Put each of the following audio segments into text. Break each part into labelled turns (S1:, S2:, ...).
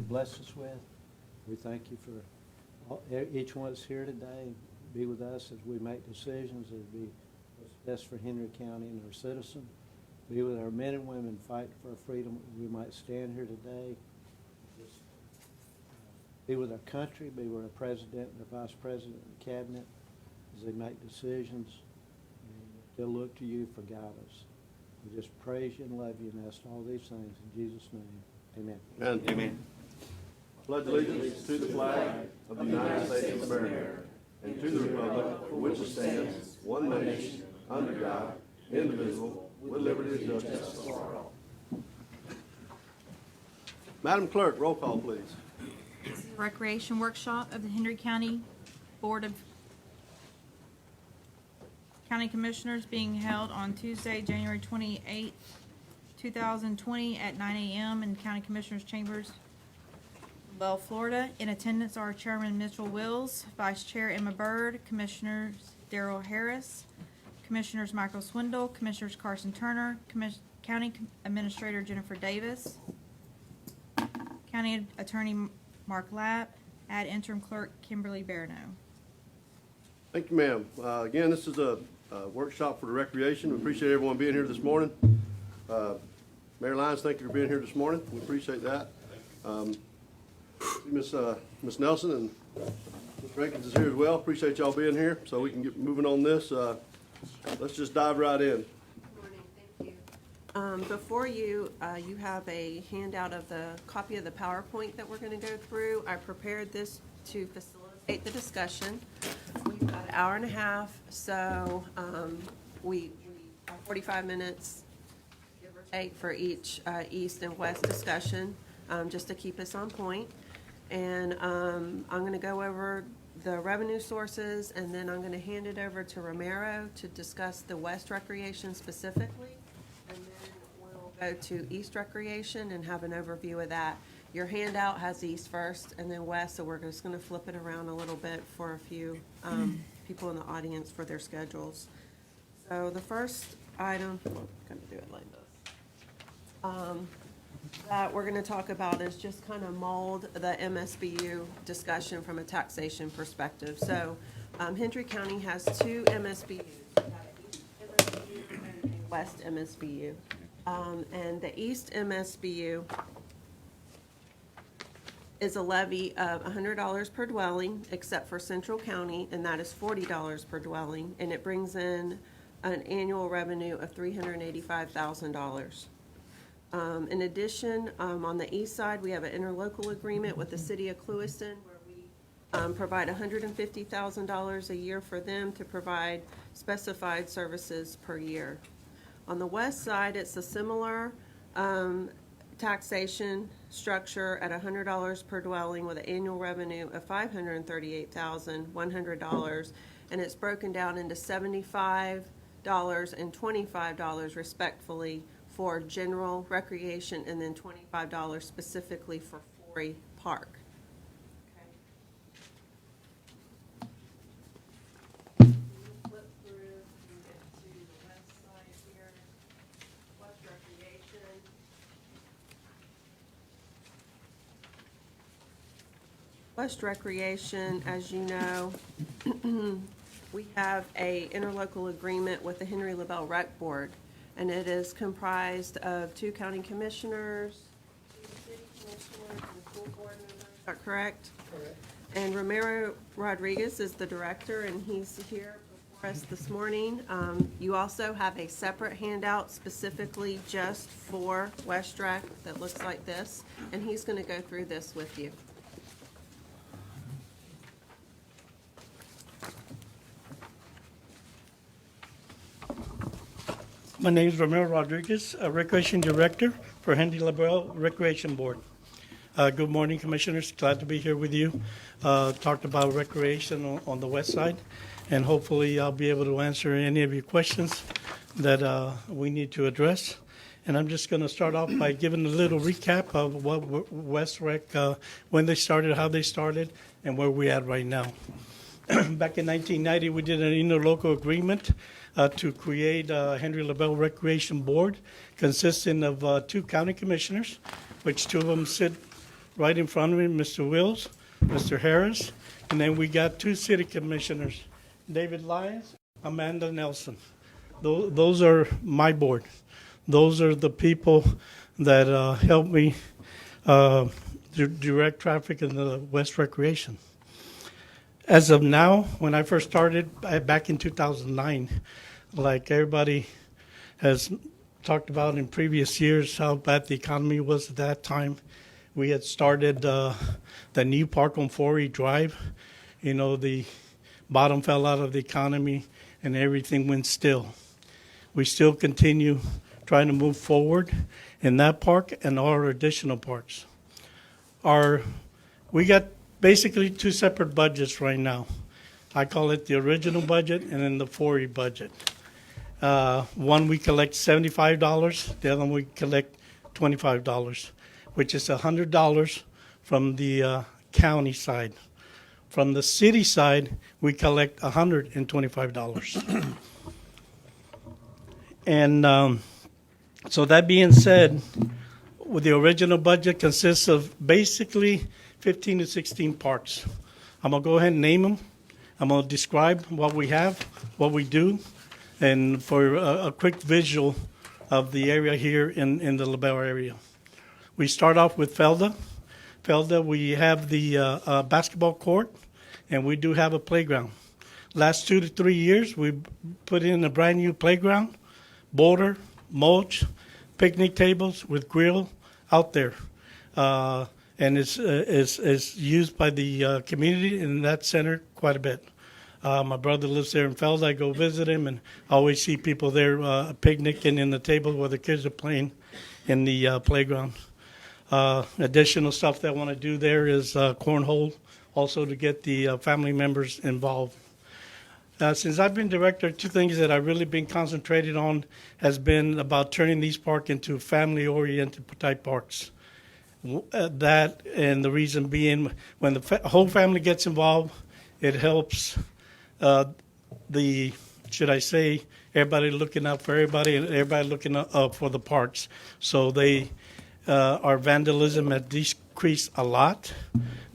S1: blessed us with. We thank you for each one that's here today. Be with us as we make decisions that be what's best for Henry County and our citizens. Be with our men and women fighting for our freedom. We might stand here today. Just, be with our country. Be with our president and our vice president and cabinet as they make decisions. And they'll look to you for guidance. We just praise you and love you and ask all these things in Jesus' name. Amen.
S2: Amen. Pledge allegiance to the flag of the United States of America and to the republic for which it stands, one nation, under God, indivisible, with liberty and justice for all. Madam Clerk, roll call, please.
S3: Recreation Workshop of the Henry County Board of County Commissioners being held on Tuesday, January 28th, 2020 at 9 a.m. in County Commissioners Chambers, Bell, Florida. In attendance are Chairman Mitchell Wills, Vice Chair Emma Byrd, Commissioners Darrell Harris, Commissioners Michael Swindle, Commissioners Carson Turner, County Administrator Jennifer Davis, County Attorney Mark Lapp, Ad Interim Clerk Kimberly Barano.
S2: Thank you, ma'am. Again, this is a workshop for the recreation. We appreciate everyone being here this morning. Mayor Lyons, thank you for being here this morning. We appreciate that. Miss Nelson and Ms. Rankins is here as well. Appreciate y'all being here so we can get moving on this. Let's just dive right in.
S4: Good morning, thank you. Before you, you have a handout of the copy of the PowerPoint that we're going to go through. I prepared this to facilitate the discussion. We've got an hour and a half, so we have 45 minutes, give or take, for each East and West discussion, just to keep us on point. And I'm going to go over the revenue sources, and then I'm going to hand it over to Romero to discuss the West Recreation specifically, and then we'll go to East Recreation and have an overview of that. Your handout has East first and then West, so we're just going to flip it around a little bit for a few people in the audience for their schedules. So the first item, I'm going to do it like this. That we're going to talk about is just kind of mold the MSBU discussion from a taxation perspective. So Hendry County has two MSBUs, we have an East MSBU and a West MSBU. And the East MSBU is a levy of $100 per dwelling, except for Central County, and that is $40 per dwelling, and it brings in an annual revenue of $385,000. In addition, on the east side, we have an interlocal agreement with the city of Clewiston where we provide $150,000 a year for them to provide specified services per year. On the west side, it's a similar taxation structure at $100 per dwelling with an annual revenue of $538,100, and it's broken down into $75 and $25 respectfully for general recreation, and then $25 specifically for Flory Park. Okay. Flip through and get to the west side here, West Recreation. West Recreation, as you know, we have a interlocal agreement with the Henry LaBelle Rec Board. And it is comprised of two county commissioners, two city commissioners, and school board members. Is that correct? Correct. And Romero Rodriguez is the director, and he's here before us this morning. You also have a separate handout specifically just for West Rec that looks like this, and he's going to go through this with you.
S5: My name is Romero Rodriguez, Recreation Director for Henry LaBelle Recreation Board. Good morning, Commissioners. Glad to be here with you. Talked about recreation on the west side, and hopefully I'll be able to answer any of your questions that we need to address. And I'm just going to start off by giving a little recap of what West Rec, when they started, how they started, and where we're at right now. Back in 1990, we did an interlocal agreement to create Henry LaBelle Recreation Board, consisting of two county commissioners, which two of them sit right in front of me, Mr. Wills, Mr. Harris, and then we got 2 city commissioners, David Lyons, Amanda Nelson. Those are my board. Those are the people that help me direct traffic in the West Recreation. As of now, when I first started back in 2009, like everybody has talked about in previous years, how bad the economy was at that time, we had started the new park on Forey Drive. You know, the bottom fell out of the economy and everything went still. We still continue trying to move forward in that park and all our additional parks. We got basically 2 separate budgets right now. I call it the original budget and then the Forey budget. One we collect $75, the other one we collect $25, which is $100 from the county side. From the city side, we collect $125. And so that being said, with the original budget consists of basically 15 to 16 parks. I'm going to go ahead and name them. I'm going to describe what we have, what we do, and for a quick visual of the area here in the LaBelle area. We start off with Felda. Felda, we have the basketball court, and we do have a playground. Last 2 to 3 years, we put in a brand new playground, boulder, mulch, picnic tables with grill out there. And it's used by the community in that center quite a bit. My brother lives there in Felda. I go visit him, and I always see people there picnicking in the table where the kids are playing in the playground. Additional stuff that I want to do there is cornhole, also to get the family members involved. Since I've been director, 2 things that I've really been concentrated on has been about turning these parks into family-oriented type parks. That, and the reason being, when the whole family gets involved, it helps should I say, everybody looking out for everybody and everybody looking up for the parks. So our vandalism has decreased a lot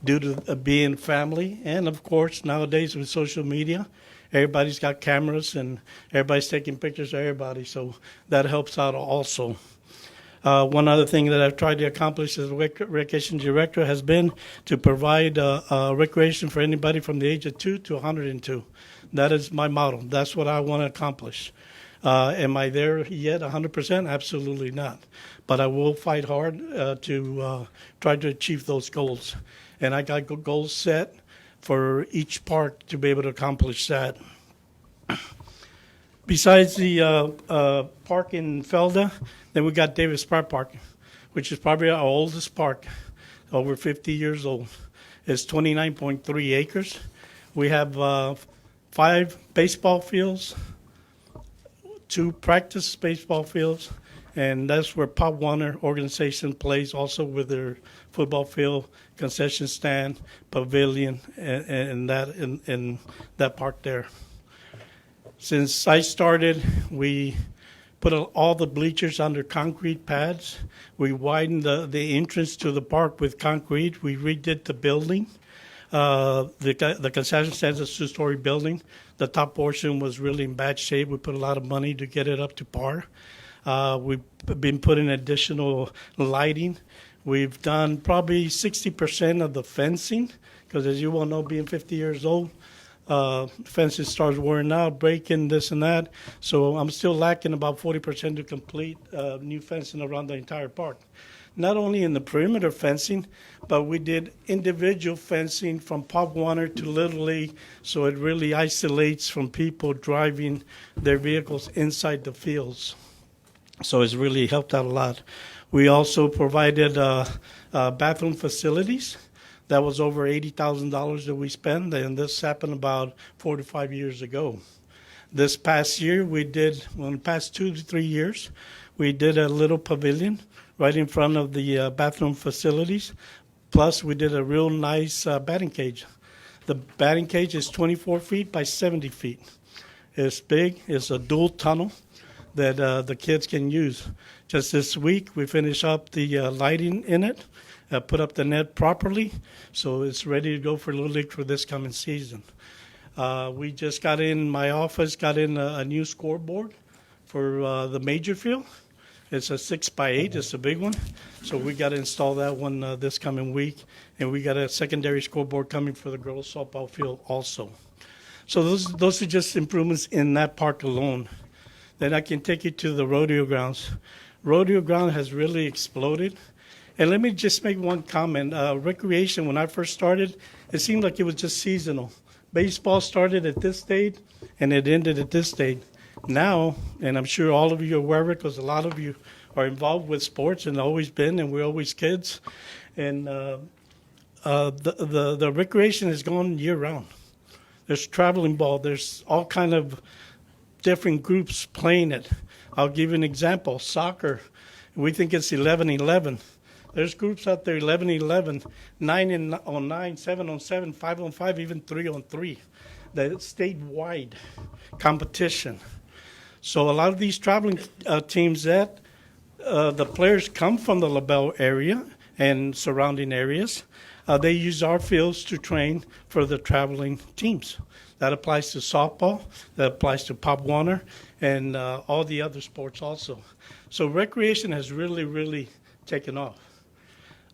S5: due to being family. And of course, nowadays with social media, everybody's got cameras and everybody's taking pictures of everybody. So that helps out also. One other thing that I've tried to accomplish as a recreation director has been to provide recreation for anybody from the age of 2 to 102. That is my model. That's what I want to accomplish. Am I there yet 100%? Absolutely not. But I will fight hard to try to achieve those goals. And I got goals set for each park to be able to accomplish that. Besides the park in Felda, then we got Davis Park, which is probably our oldest park, over 50 years old. It's 29.3 acres. We have 5 baseball fields, 2 practice baseball fields, and that's where Pop Warner organization plays, also with their football field, concession stand, pavilion, and that in that park there. Since I started, we put all the bleachers under concrete pads. We widened the entrance to the park with concrete. We redid the building. The concession stand is a 2-story building. The top portion was really in bad shape. We put a lot of money to get it up to par. We've been putting additional lighting. We've done probably 60% of the fencing, because as you well know, being 50 years old, fences starts wearing out, breaking, this and that. So I'm still lacking about 40% to complete new fencing around the entire park. Not only in the perimeter fencing, but we did individual fencing from Pop Warner to Little League, so it really isolates from people driving their vehicles inside the fields. So it's really helped out a lot. We also provided bathroom facilities. That was over $80,000 that we spent, and this happened about 4 to 5 years ago. This past year, in the past 2 to 3 years, we did a little pavilion right in front of the bathroom facilities. Plus, we did a real nice batting cage. The batting cage is 24 feet by 70 feet. It's big. It's a dual tunnel. that the kids can use. Just this week, we finished up the lighting in it, put up the net properly, so it's ready to go for Little League for this coming season. We just got in, my office got in a new scoreboard for the major field. It's a 6x8, it's a big one. So we got to install that one this coming week. And we got a secondary scoreboard coming for the girls softball field also. So those are just improvements in that park alone. Then I can take you to the rodeo grounds. Rodeo ground has really exploded. And let me just make one comment. Recreation, when I first started, it seemed like it was just seasonal. Baseball started at this date, and it ended at this date. Now, and I'm sure all of you are aware of it because a lot of you are involved with sports and always been, and we're always kids. And the recreation has gone year-round. There's traveling ball. There's all kind of different groups playing it. I'll give you an example. Soccer, we think it's 11-11. There's groups out there, 11-11, 9-on-9, 7-on-7, 5-on-5, even 3-on-3. That's statewide competition. So a lot of these traveling teams that the players come from the LaBelle area and surrounding areas, they use our fields to train for the traveling teams. That applies to softball, that applies to Pop Warner, and all the other sports also. So recreation has really, really taken off.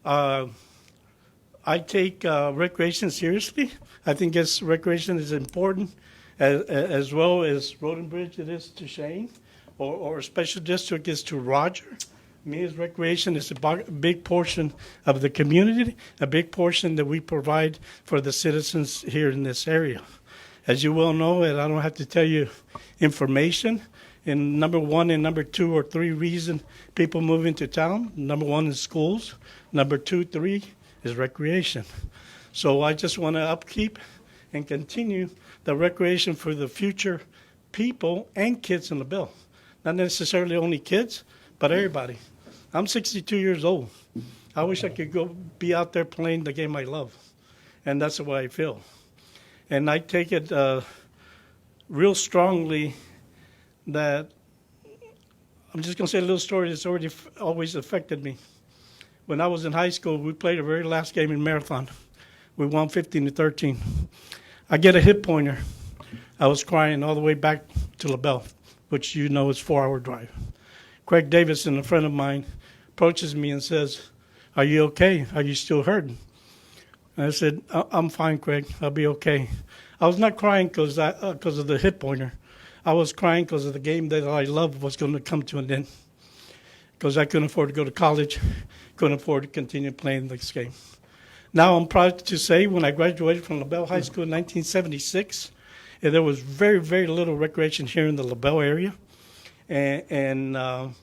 S5: I take recreation seriously. I think recreation is important as well as Road and Bridge it is to Shane, or a special district is to Roger. Me as recreation is a big portion of the community, a big portion that we provide for the citizens here in this area. As you well know, and I don't have to tell you information, and number one and number two or three reason people move into town. Number one is schools. Number two, three is recreation. So I just want to upkeep and continue the recreation for the future people and kids in LaBelle. Not necessarily only kids, but everybody. I'm 62 years old. I wish I could go be out there playing the game I love. And that's the way I feel. And I take it real strongly that I'm just going to say a little story that's always affected me. When I was in high school, we played the very last game in Marathon. We won 15-13. I get a hip pointer. I was crying all the way back to LaBelle, which you know is a 4-hour drive. Craig Davison, a friend of mine, approaches me and says, "Are you okay? Are you still hurting?" And I said, "I'm fine, Craig. I'll be okay." I was not crying because of the hip pointer. I was crying because of the game that I loved was going to come to an end. Because I couldn't afford to go to college, couldn't afford to continue playing this game. Now I'm proud to say when I graduated from LaBelle High School in 1976, there was very, very little recreation here in the LaBelle area. And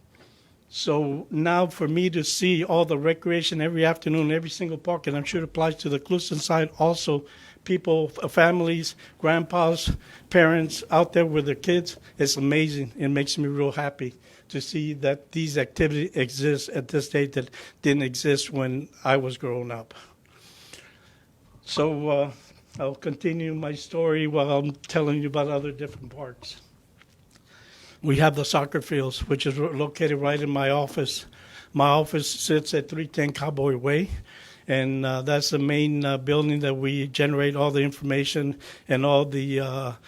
S5: so now for me to see all the recreation every afternoon, every single park, and I'm sure it applies to the Clueston side also, people, families, grandpas, parents out there with their kids, it's amazing. It makes me real happy to see that these activities exist at this date that didn't exist when I was growing up. So I'll continue my story while I'm telling you about other different parks. We have the soccer fields, which is located right in my office. My office sits at 310 Cowboy Way, and that's the main building that we generate all the information and all the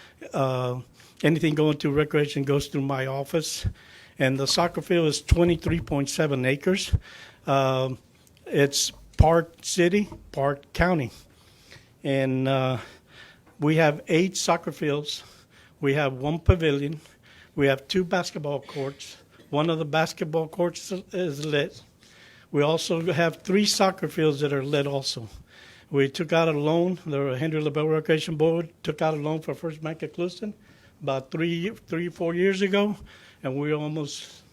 S5: anything going to recreation goes through my office. And the soccer field is 23.7 acres. It's part city, part county. And we have 8 soccer fields. We have 1 pavilion. We have 2 basketball courts. One of the basketball courts is lit. We also have 3 soccer fields that are lit also. We took out a loan, the Henry LaBelle Recreation Board took out a loan for First Bank of Clueston about 4 years ago, and we're almost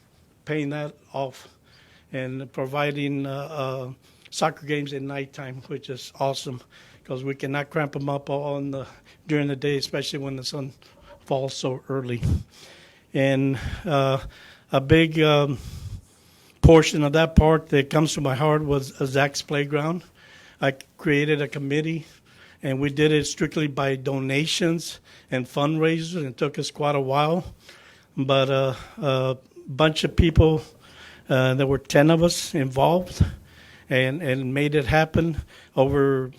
S5: paying that off and providing soccer games at nighttime, which is awesome because we cannot cramp them up during the day, especially when the sun falls so early. And a big portion of that part that comes to my heart was Zach's Playground. I created a committee, and we did it strictly by donations and fundraisers, and it took us quite a while. but a bunch of people, there were 10 of us involved, and made it happen. Over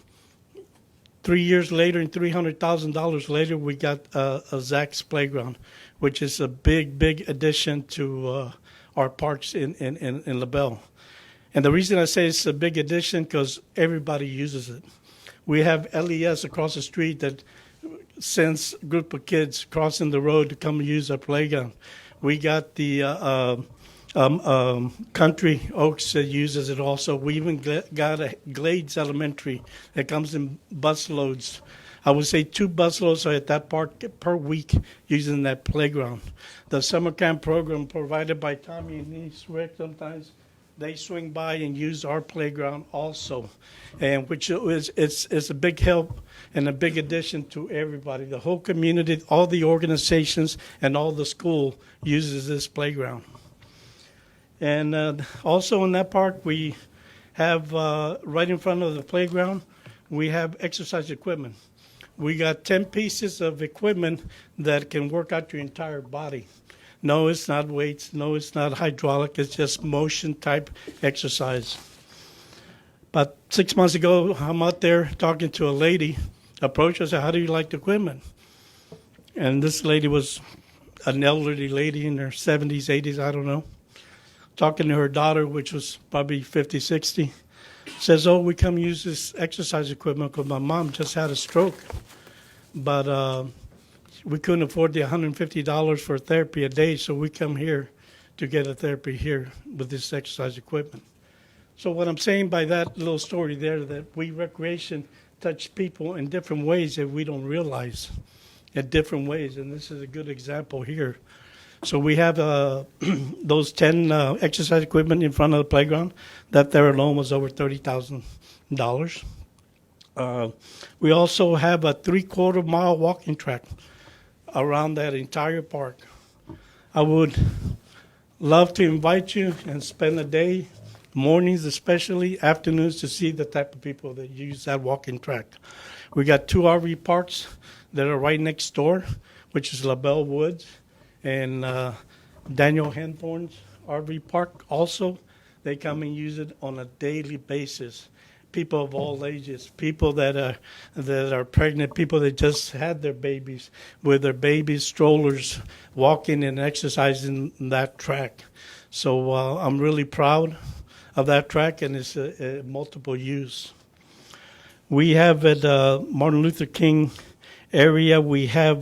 S5: 3 years later and $300,000 later, we got a Zach's Playground, which is a big addition to our parks in LaBelle. And the reason I say it's a big addition because everybody uses it. We have LES across the street that sends a group of kids crossing the road to come use our playground. We got the Country Oaks that uses it also. We even got a Glades Elementary that comes in bus loads. I would say 2 bus loads are at that park per week using that playground. The summer camp program provided by Tommy and niece Rick, sometimes they swing by and use our playground also, and which is it's a big help and a big addition to everybody. The whole community, all the organizations, and all the school uses this playground. And also in that park, we have right in front of the playground, we have exercise equipment. We got 10 pieces of equipment that can work out your entire body. No, it's not weights. No, it's not hydraulic. It's just motion type exercise. About 6 months ago, I'm out there talking to a lady, approached us, said, how do you like the equipment? And this lady was an elderly lady in her 70s, 80s, I don't know, talking to her daughter, which was probably 50, 60. Says, oh, we come use this exercise equipment because my mom just had a stroke. But we couldn't afford the $150 for therapy a day, so we come here to get a therapy here with this exercise equipment. So what I'm saying by that little story there, that we recreation touch people in different ways that we don't realize, in different ways, and this is a good example here. So we have those 10 exercise equipment in front of the playground. That there alone was over $30,000. We also have a 3/4 mile walking track around that entire park. I would love to invite you and spend a day, mornings especially, afternoons, to see the type of people that use that walking track. We got 2 RV parks that are right next door, which is LaBelle Woods and Daniel Henthorne's RV park also. They come and use it on a daily basis. People of all ages, people that are pregnant, people that just had their babies, with their baby strollers, walking and exercising that track. So I'm really proud of that track, and it's a multiple use. We have at Martin Luther King area, we have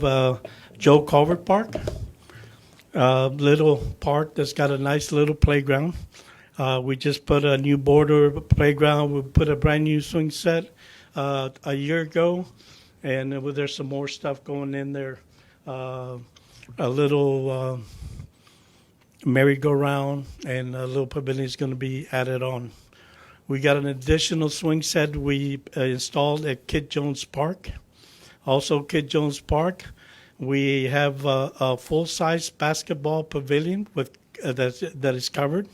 S5: Joe Culver Park, little park that's got a nice little playground. We just put a new border playground. We put a brand new swing set a year ago, and there's some more stuff going in there. A little merry-go-round and a little pavilion is going to be added on. We got an additional swing set we installed at Kid Jones Park. Also, Kid Jones Park, we have a full-size basketball pavilion with that is covered.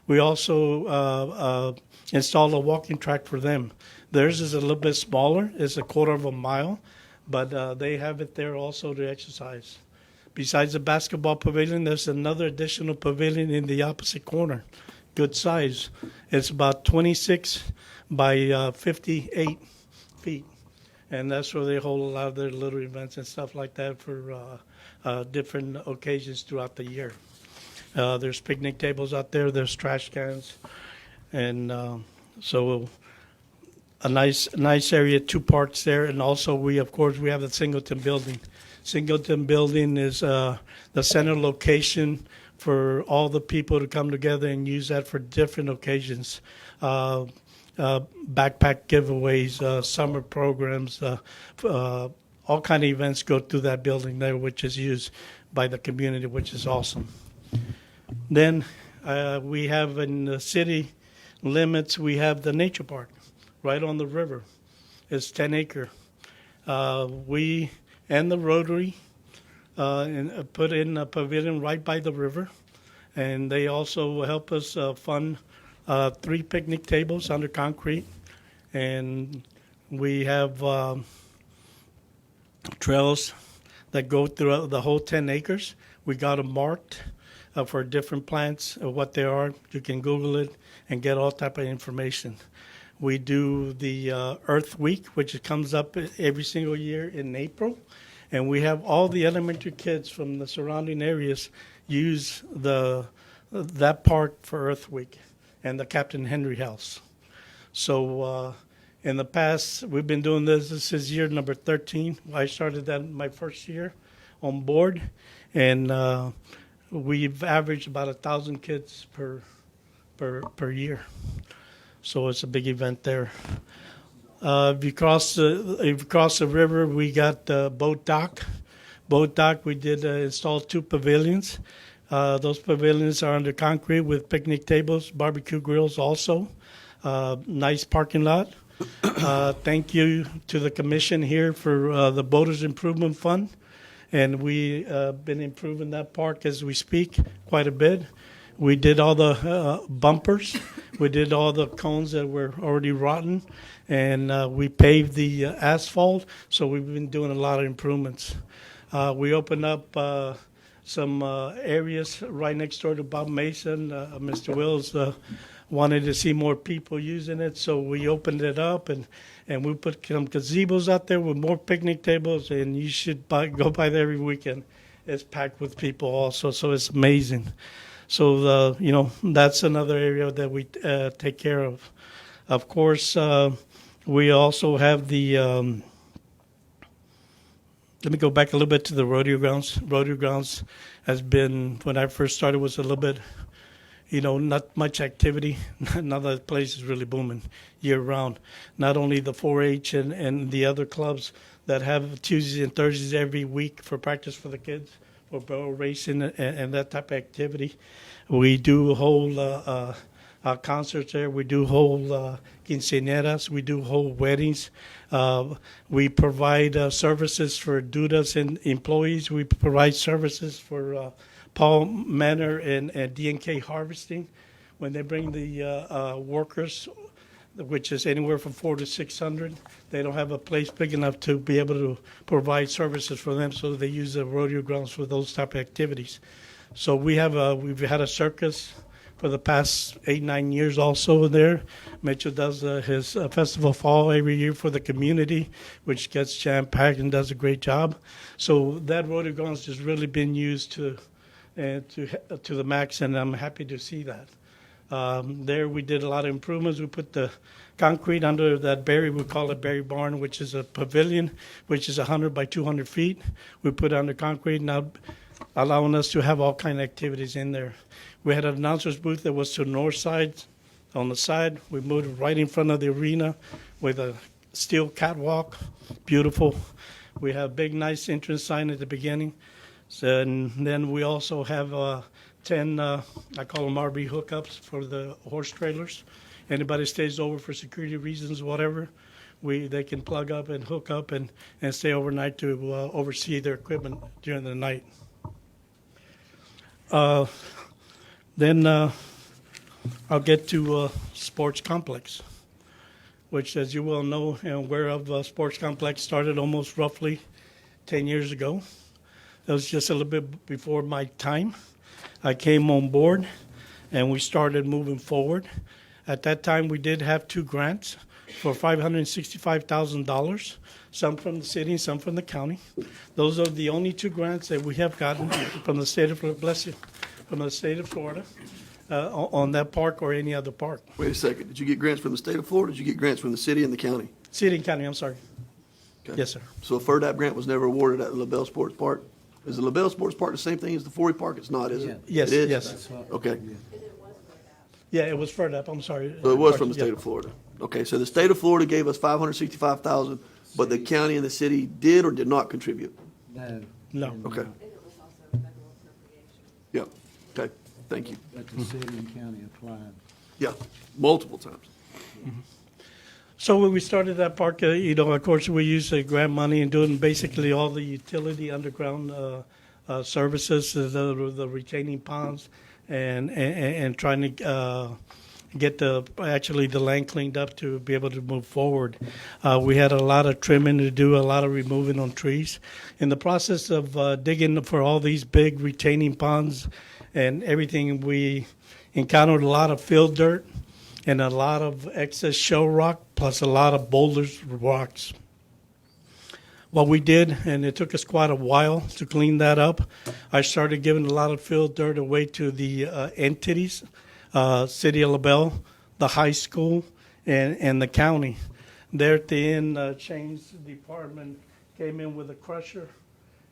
S5: We also installed a walking track for them. Theirs is a little bit smaller. It's 1/4 mile, but they have it there also to exercise. Besides the basketball pavilion, there's another additional pavilion in the opposite corner, good size. It's about 26 by 58 feet, and that's where they hold a lot of their little events and stuff like that for different occasions throughout the year. There's picnic tables out there. There's trash cans, and so a nice area. 2 parks there, and also we have the Singleton building. Singleton building is the center location for all the people to come together and use that for different occasions. Backpack giveaways, summer programs, all kind of events go through that building there, which is used by the community, which is awesome. Then we have in the city limits, we have the nature park right on the river. It's 10 acre. We and the Rotary put in a pavilion right by the river, and they also help us fund 3 picnic tables under concrete, and we have trails that go throughout the whole 10 acres. We got them marked for different plants, what they are. You can Google it and get all type of information. We do the Earth Week, which comes up every single year in April, and we have all the elementary kids from the surrounding areas use that park for Earth Week and the Captain Henry House. So in the past, we've been doing this. This is year number 13. I started that my first year on board, and we've averaged about 1,000 kids per year. So it's a big event there. If you cross the river, we got Boat Dock. Boat Dock, we did install 2 pavilions. Those pavilions are under concrete with picnic tables, barbecue grills also. Nice parking lot. Thank you to the commission here for the Boaters Improvement Fund. And we been improving that park as we speak quite a bit. We did all the bumpers. We did all the cones that were already rotten. And we paved the asphalt. So we've been doing a lot of improvements. We opened up some areas right next door to Bob Mason. Mr. Wills wanted to see more people using it, so we opened it up, and we put some gazebos out there with more picnic tables, and you should go by there every weekend. It's packed with people also, so it's amazing. So, that's another area that we take care of. Of course, we also have the let me go back a little bit to the rodeo grounds. Rodeo grounds has been, when I first started, was a little bit, not much activity. Now the place is really booming year round. Not only the 4-H and the other clubs that have Tuesdays and Thursdays every week for practice for the kids, for barrel racing and that type of activity. We do hold concerts there. We do hold quinceañeras. We do hold weddings. We provide services for dudas and employees. We provide services for Paul Manor and D&K Harvesting. When they bring the workers, which is anywhere from 400 to 600, they don't have a place big enough to be able to provide services for them, so they use the rodeo grounds for those type of activities. So we've had a circus for the past 8-9 years also there. Mitchell does his festival fall every year for the community, which gets jam-packed and does a great job. So that rodeo grounds has really been used to the max, and I'm happy to see that. There we did a lot of improvements. We put the concrete under that berry, we call it Berry Barn, which is a pavilion, which is 100 by 200 feet. We put under concrete, now allowing us to have all kind of activities in there. We had an announcer's booth that was to the north side. On the side, we moved it right in front of the arena with a steel catwalk, beautiful. We have a big, nice entrance sign at the beginning. So, and then we also have 10, I call them RV hookups for the horse trailers. Anybody stays over for security reasons, whatever, they can plug up and hook up and stay overnight to oversee their equipment during the night. Then I'll get to sports complex, which, as you well know and aware of, sports complex started almost roughly 10 years ago. It was just a little bit before my time. I came on board, and we started moving forward. At that time, we did have 2 grants for $565,000, some from the city and some from the county. Those are the only 2 grants that we have gotten from the state of Florida, on that park or any other park.
S2: Wait a second. Did you get grants from the state of Florida? Or did you get grants from the city and the county?
S5: City and county, I'm sorry.
S2: Okay.
S5: Yes, sir.
S2: So a FERDAP grant was never awarded at the LaBelle Sports Park? Is the LaBelle Sports Park the same thing as the Forey Park? It's not, is it?
S5: Yes,
S2: It is?
S5: yes.
S1: That's what-
S2: Okay.
S5: Yeah, it was FERDAP, I'm sorry.
S2: So it was from the
S5: Yeah.
S2: state of Florida. Okay, so the state of Florida gave us $565,000, but the county and the city did or did not contribute?
S1: No.
S5: No.
S1: did
S2: Okay.
S1: not.
S2: Yeah. Okay, thank you.
S1: But the city and county applied.
S2: Yeah, multiple times.
S5: So when we started that park, of course, we used the grant money and doing basically all the utility underground services, the retaining ponds, and trying to get the land cleaned up to be able to move forward. We had a lot of trimming to do, a lot of removing on trees. In the process of digging for all these big retaining ponds and everything, we encountered a lot of field dirt and a lot of excess shell rock, plus a lot of boulders, rocks. What we did, and it took us quite a while to clean that up, I started giving a lot of field dirt away to the entities, City of LaBelle, the high school, and the county. There at the end, Shane's department came in with a crusher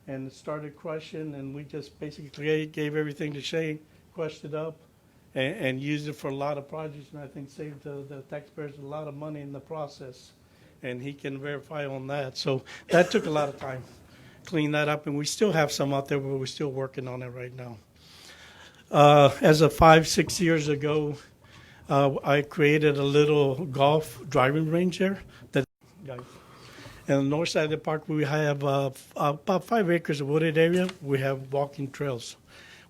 S5: and started crushing, and we just basically gave everything to Shane, crushed it up, and used it for a lot of projects, and I think saved the taxpayers a lot of money in the process. And he can verify on that. So that took a lot of time, clean that up, and we still have some out there, but we're still working on it right now. As of 5-6 years ago, I created a little golf driving range there. And on the north side of the park, we have about 5 acres of wooded area. We have walking trails.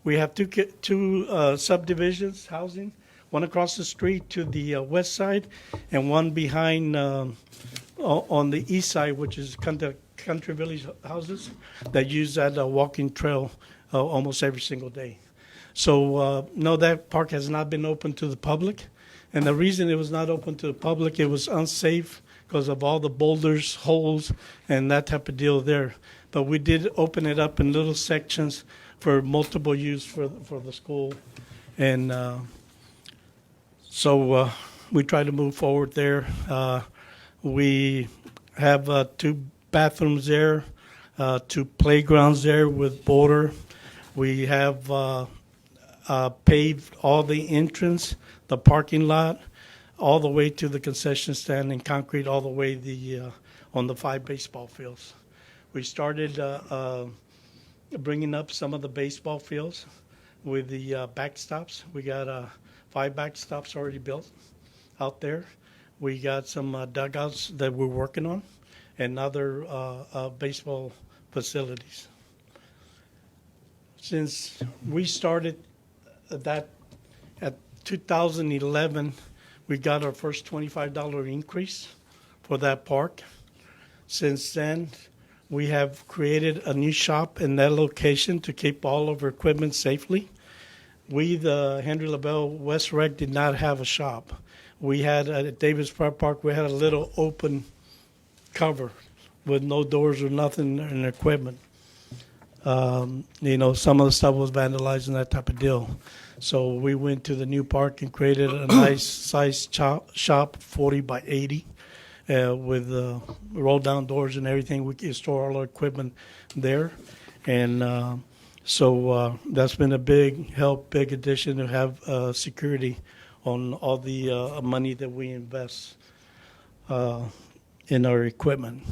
S5: We have two subdivisions, housing, one across the street to the west side, and one behind on the east side, which is country village houses that use that walking trail almost every single day. So no, that park has not been open to the public, and the reason it was not open to the public, it was unsafe because of all the boulders, holes, and that type of deal there. But we did open it up in little sections for multiple use for the school, and so we try to move forward there. We have 2 bathrooms there, 2 playgrounds there with border. We have paved all the entrance, the parking lot, all the way to the concession stand, and concrete all the way on the 5 baseball fields. We started bringing up some of the baseball fields with the backstops. We got 5 backstops already built out there. We got some dugouts that we're working on and other baseball facilities. Since we started that at 2011, we got our first $25 increase for that park. Since then, we have created a new shop in that location to keep all of our equipment safely. We, the Henry LaBelle West Rec, did not have a shop. We had at Davis Park, we had a little open cover with no doors or nothing in equipment. Some of the stuff was vandalized and that type of deal. So we went to the new park and created a nice size shop, 40 by 80, with roll down doors and everything. We can store all our equipment there. And so that's been a big help, big addition to have security on all the money that we invest in our equipment.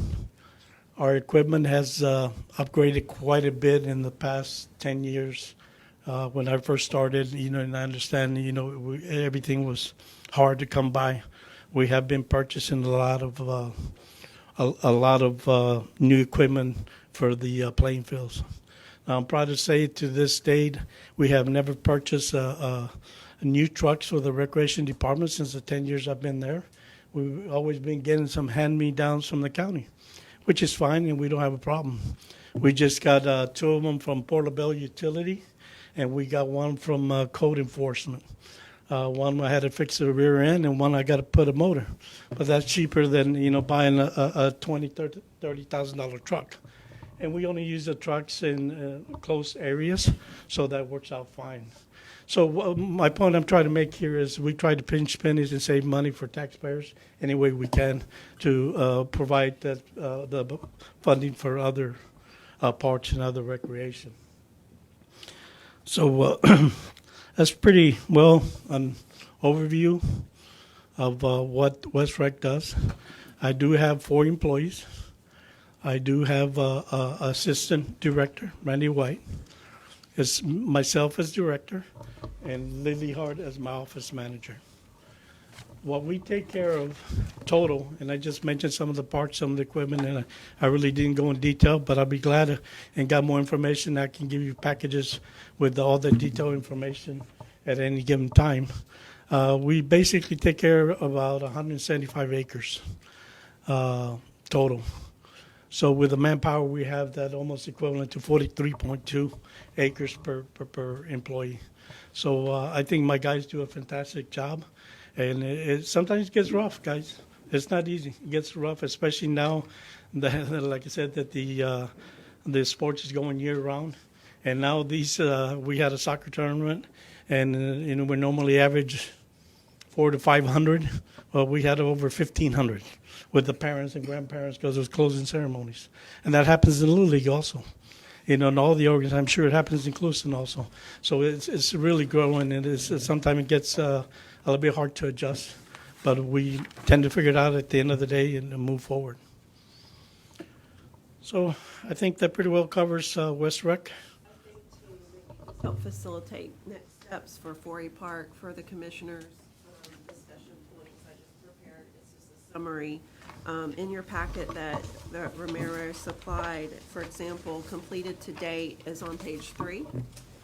S5: Our equipment has upgraded quite a bit in the past 10 years. When I first started, and I understand, everything was hard to come by. We have been purchasing a lot of new equipment for the playing fields. Now, I'm proud to say to this date, we have never purchased new trucks for the recreation department since the 10 years I've been there. We've always been getting some hand-me-downs from the county, which is fine, and we don't have a problem. We just got 2 of them from Port LaBelle Utility, and we got one from code enforcement. One I had to fix the rear end, and one I got to put a motor. But that's cheaper than buying a $20,000, $30,000 truck. And we only use the trucks in close areas, so that works out fine. So my point I'm trying to make here is we try to pinch pennies and save money for taxpayers any way we can to provide the funding for other parks and other recreation. So that's pretty well an overview of what West Rec does. I do have 4 employees. I do have an assistant director, Randy White. It's myself as director and Lily Hart as my office manager. What we take care of total, and I just mentioned some of the parts, some of the equipment, and I really didn't go in detail, but I'll be glad to, and got more information. I can give you packages with all the detailed information at any given time. We basically take care of about 175 acres total. So with the manpower we have, that almost equivalent to 43.2 acres per employee. So I think my guys do a fantastic job, and it sometimes gets rough, guys. It's not easy. It gets rough, especially now that, like I said, that the sports is going year round, and now we had a soccer tournament, and we normally average 400 to 500. Well, we had over 1,500 with the parents and grandparents because it was closing ceremonies, and that happens in Little League also. In all the organs, I'm sure it happens in Clueston also. So it's really growing, and sometimes it gets a little bit hard to adjust, but we tend to figure it out at the end of the day and move forward. So I think that pretty well covers West Rec.
S4: Help facilitate next steps for Forey Park for the commissioners' discussion points. I just prepared, it's just a summary. In your packet that Romero supplied, for example, completed to date is on page 3.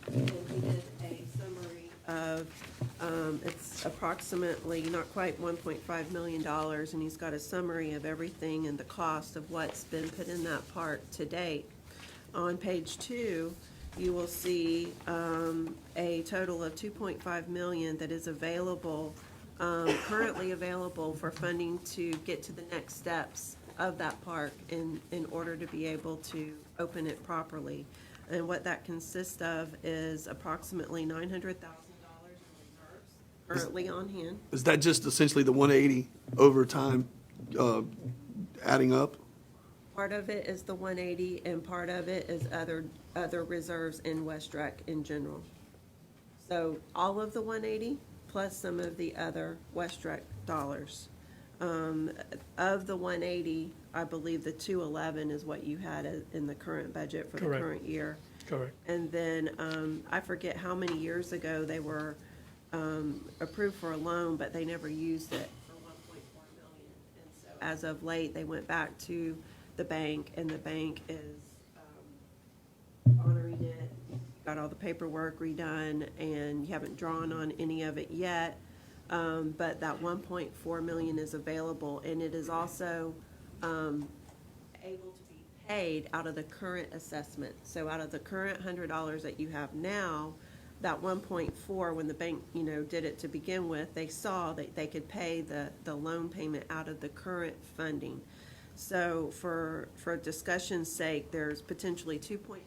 S4: And he did a summary of, it's approximately, not quite $1.5 million, and he's got a summary of everything and the cost of what's been put in that park to date. On page 2, you will see a total of $2.5 million that is available, currently available for funding to get to the next steps of that park in order to be able to open it properly. And what that consists of is approximately $900,000 in reserves currently on hand.
S6: Is that just essentially the 180 over time adding up?
S4: Part of it is the 180, and part of it is other reserves in West Rec in general. So all of the 180 plus some of the other West Rec dollars. Of the 180, I believe the 211 is what you had in the current budget for
S5: Correct.
S4: the current year.
S5: Correct.
S4: And then I forget how many years ago they were approved for a loan, but they never used it for 1.4 million. And so as of late, they went back to the bank, and the bank is honoring it. Got all the paperwork redone, and you haven't drawn on any of it yet. But that 1.4 million is available, and it is also able to be paid out of the current assessment. So out of the current $100 that you have now, that 1.4, when the bank, did it to begin with, they saw that they could pay the loan payment out of the current funding. So for discussion's sake, there's potentially $2.5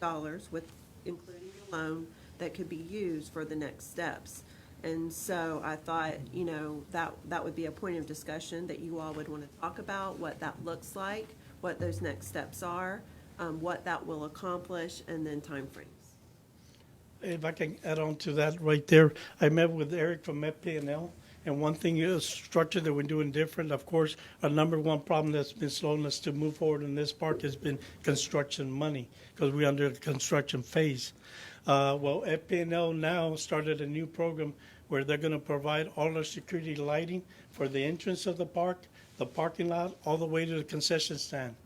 S4: million with including the loan that could be used for the next steps. And so I thought, that would be a point of discussion that you all would want to talk about, what that looks like, what those next steps are, what that will accomplish, and then timeframes.
S5: If I can add on to that right there, I met with Eric from FP&L, and one thing is structure that we're doing different. Of course, our number one problem that's been slowing us to move forward in this park has been construction money, because we're under the construction phase. Well, FP&L now started a new program where they're going to provide all our security lighting for the entrance of the park, the parking lot, all the way to the concession stand.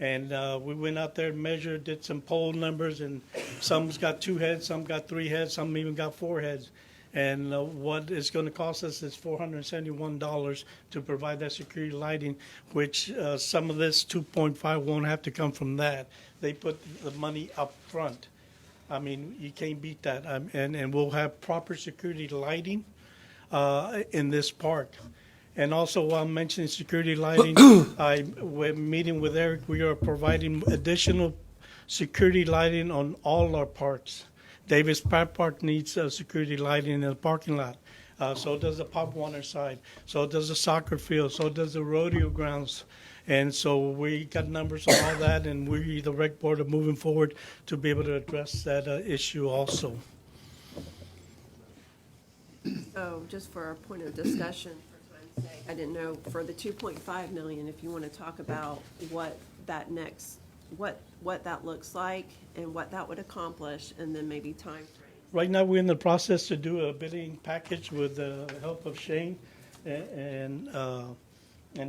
S5: And we went out there, measured, did some poll numbers, and some's got 2 heads, some got 3 heads, some even got 4 heads. And what it's going to cost us is $471 to provide that security lighting, which some of this 2.5 won't have to come from that. They put the money up front. I mean, you can't beat that. And we'll have proper security lighting in this park. And also, while I'm mentioning security lighting, we're meeting with Eric. We are providing additional security lighting on all our parks. Davis Park needs security lighting in the parking lot. So does the Pop Warner side. So does the soccer field. So does the rodeo grounds. And so we got numbers on all that, and we, the rec board, are moving forward to be able to address that issue also.
S4: So just for a point of discussion, for time's sake, I didn't know, for the 2.5 million, if you want to talk about what that looks like and what that would accomplish, and then maybe time frame.
S5: Right now, we're in the process to do a bidding package with the help of Shane and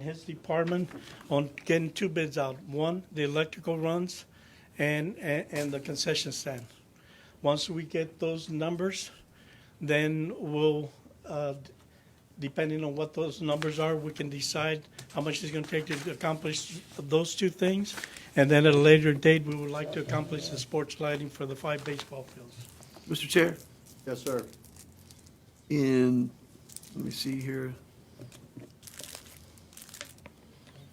S5: his department on getting 2 bids out. One, the electrical runs, and the concession stand. Once we get those numbers, then we'll, depending on what those numbers are, we can decide how much it's gonna take to accomplish those two things. And then at a later date, we would like to accomplish the sports lighting for the 5 baseball fields.
S6: Mr. Chair,
S2: Yes, sir.
S6: let me see here.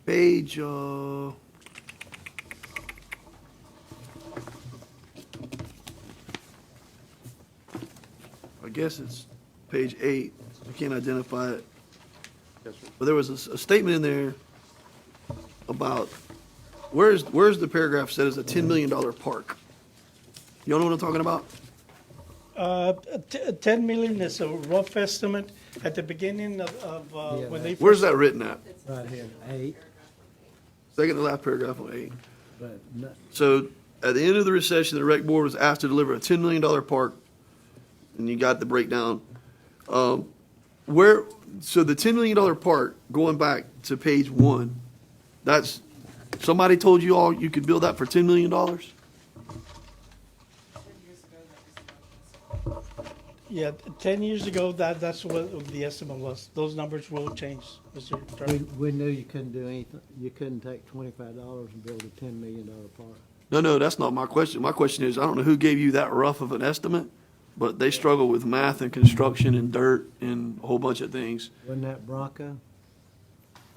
S6: Page, I guess it's page 8. I can't identify it.
S2: Yes, sir.
S6: But there was a statement in there about, where's the paragraph said it's a $10 million park? Y'all know what I'm talking about?
S5: 10 million is a rough estimate at the beginning of
S1: Yeah,
S5: when they.
S6: Where's that written at?
S1: Right here, 8,
S6: Second to last paragraph on 8.
S1: but no,
S6: So at the end of the recession, the rec board was asked to deliver a $10 million park, and you got the breakdown. So the $10 million park, going back to page 1, that's, somebody told you all you could build that for $10 million?
S5: Yeah, 10 years ago, that's what the estimate was. Those numbers will change, Mr. Turner.
S1: we knew you couldn't do anything, you couldn't take $25 and build a $10 million park.
S6: No, that's not my question. My question is, I don't know who gave you that rough of an estimate, but they struggle with math and construction and dirt and a whole bunch of things.
S1: Wasn't that Bronco?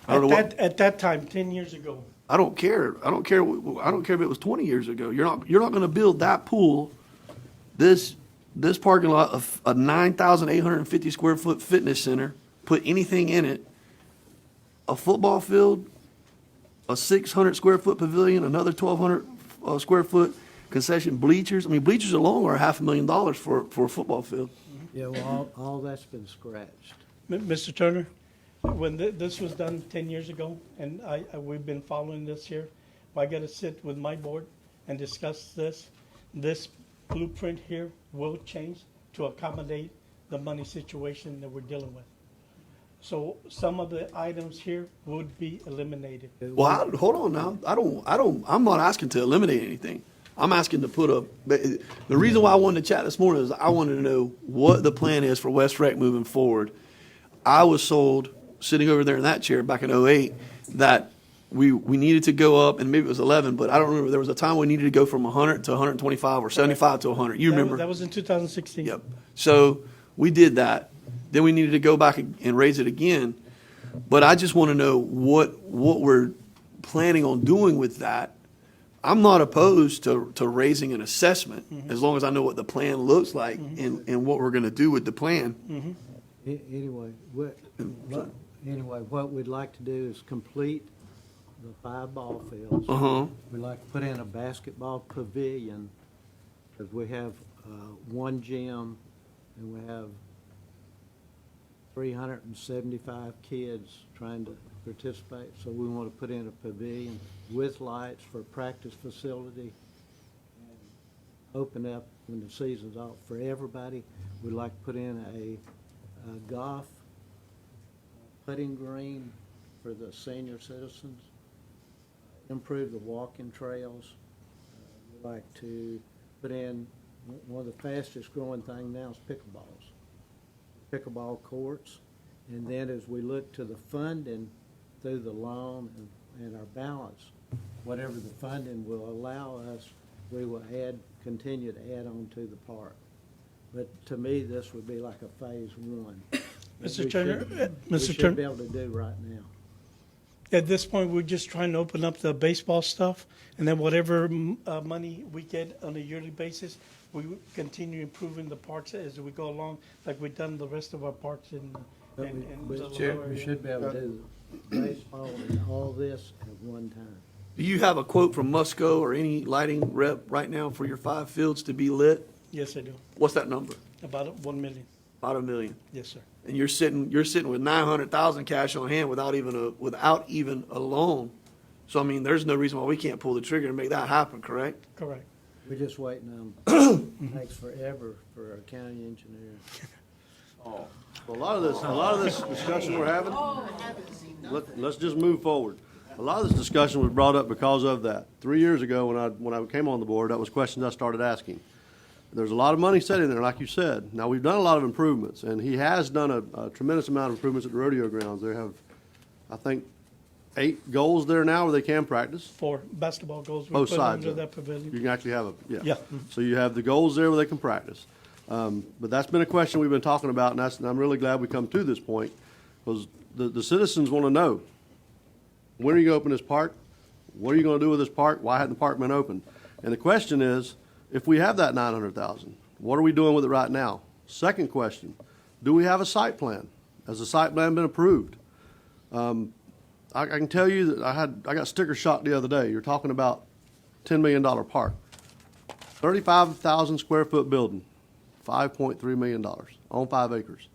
S6: I don't know what.
S5: At that time, 10 years ago.
S6: I don't care. I don't care if it was 20 years ago. You're not going to build that pool, this parking lot of a 9,850 square foot fitness center, put anything in it, a football field, a 600 square foot pavilion, another 1,200 square foot concession, bleachers. I mean, bleachers alone are $500,000 for a football field.
S1: Yeah, well, all that's been scratched.
S5: Mr. Turner, when this was done 10 years ago, and we've been following this here, I got to sit with my board and discuss this. This blueprint here will change to accommodate the money situation that we're dealing with. So some of the items here would be eliminated.
S6: Well, hold on now. I'm not asking to eliminate anything. I'm asking to put the reason why I wanted to chat this morning is I wanted to know what the plan is for West Rec moving forward. I was sold, sitting over there in that chair back in '08, that we needed to go up, and maybe it was 11, but I don't remember. There was a time we needed to go from 100 to 125 or 75 to 100. You remember?
S5: That was in 2016.
S6: Yep. So we did that. Then we needed to go back and raise it again. But I just want to know what we're planning on doing with that. I'm not opposed to raising an assessment as long as I know what the plan looks like and what we're going to do with the plan.
S1: Anyway, what we'd like to do is complete the 5 ball fields. We'd like to put in a basketball pavilion, because we have 1 gym, and we have 375 kids trying to participate. So we want to put in a pavilion with lights for practice facility, and open up when the season's off for everybody. We'd like to put in a golf putting green for the senior citizens, improve the walking trails. We'd like to put in, one of the fastest growing thing now is pickleball courts. And then as we look to the funding through the loan and our balance, whatever the funding will allow us, we will continue to add on to the park. But to me, this would be like a phase 1.
S5: Mr. Turner,
S1: We
S5: Mr.
S1: should
S5: Turner.
S1: be able to do right now.
S5: At this point, we're just trying to open up the baseball stuff, and then whatever money we get on a yearly basis, we continue improving the parks as we go along, like we've done the rest of our parks in
S1: But
S5: the lower
S1: we should be able to do baseball and all this at one time.
S6: Do you have a quote from Musco or any lighting rep right now for your 5 fields to be lit?
S5: Yes, I do.
S6: What's that number?
S5: About 1 million.
S6: About $1 million.
S5: Yes, sir.
S6: And you're sitting with 900,000 cash on hand without even a loan. So I mean, there's no reason why we can't pull the trigger and make that happen, correct?
S5: Correct.
S1: We're just waiting on, it takes forever for our county engineer.
S2: Well, a lot of this discussion we're having, let's just move forward. A lot of this discussion was brought up because of that. 3 years ago, when I came on the board, that was questions I started asking. there's a lot of money sitting there, like you said. Now, we've done a lot of improvements, and he has done a tremendous amount of improvements at the rodeo grounds. They have, I think, 8 goals there now where they can practice.
S5: 4 basketball goals we
S2: Both
S5: put
S2: sides
S5: under
S2: of it.
S5: that pavilion.
S2: You can actually have
S5: Yeah.
S2: So you have the goals there where they can practice. But that's been a question we've been talking about, and I'm really glad we come to this point, because the citizens want to know, when are you going to open this park? What are you going to do with this park? Why hasn't the park been opened? And the question is, if we have that $900,000, what are we doing with it right now? Second question, do we have a site plan? Has the site plan been approved? I can tell you that I got sticker shock the other day. You're talking about $10 million park. 35,000 square foot building, $5.3 million on 5 acres.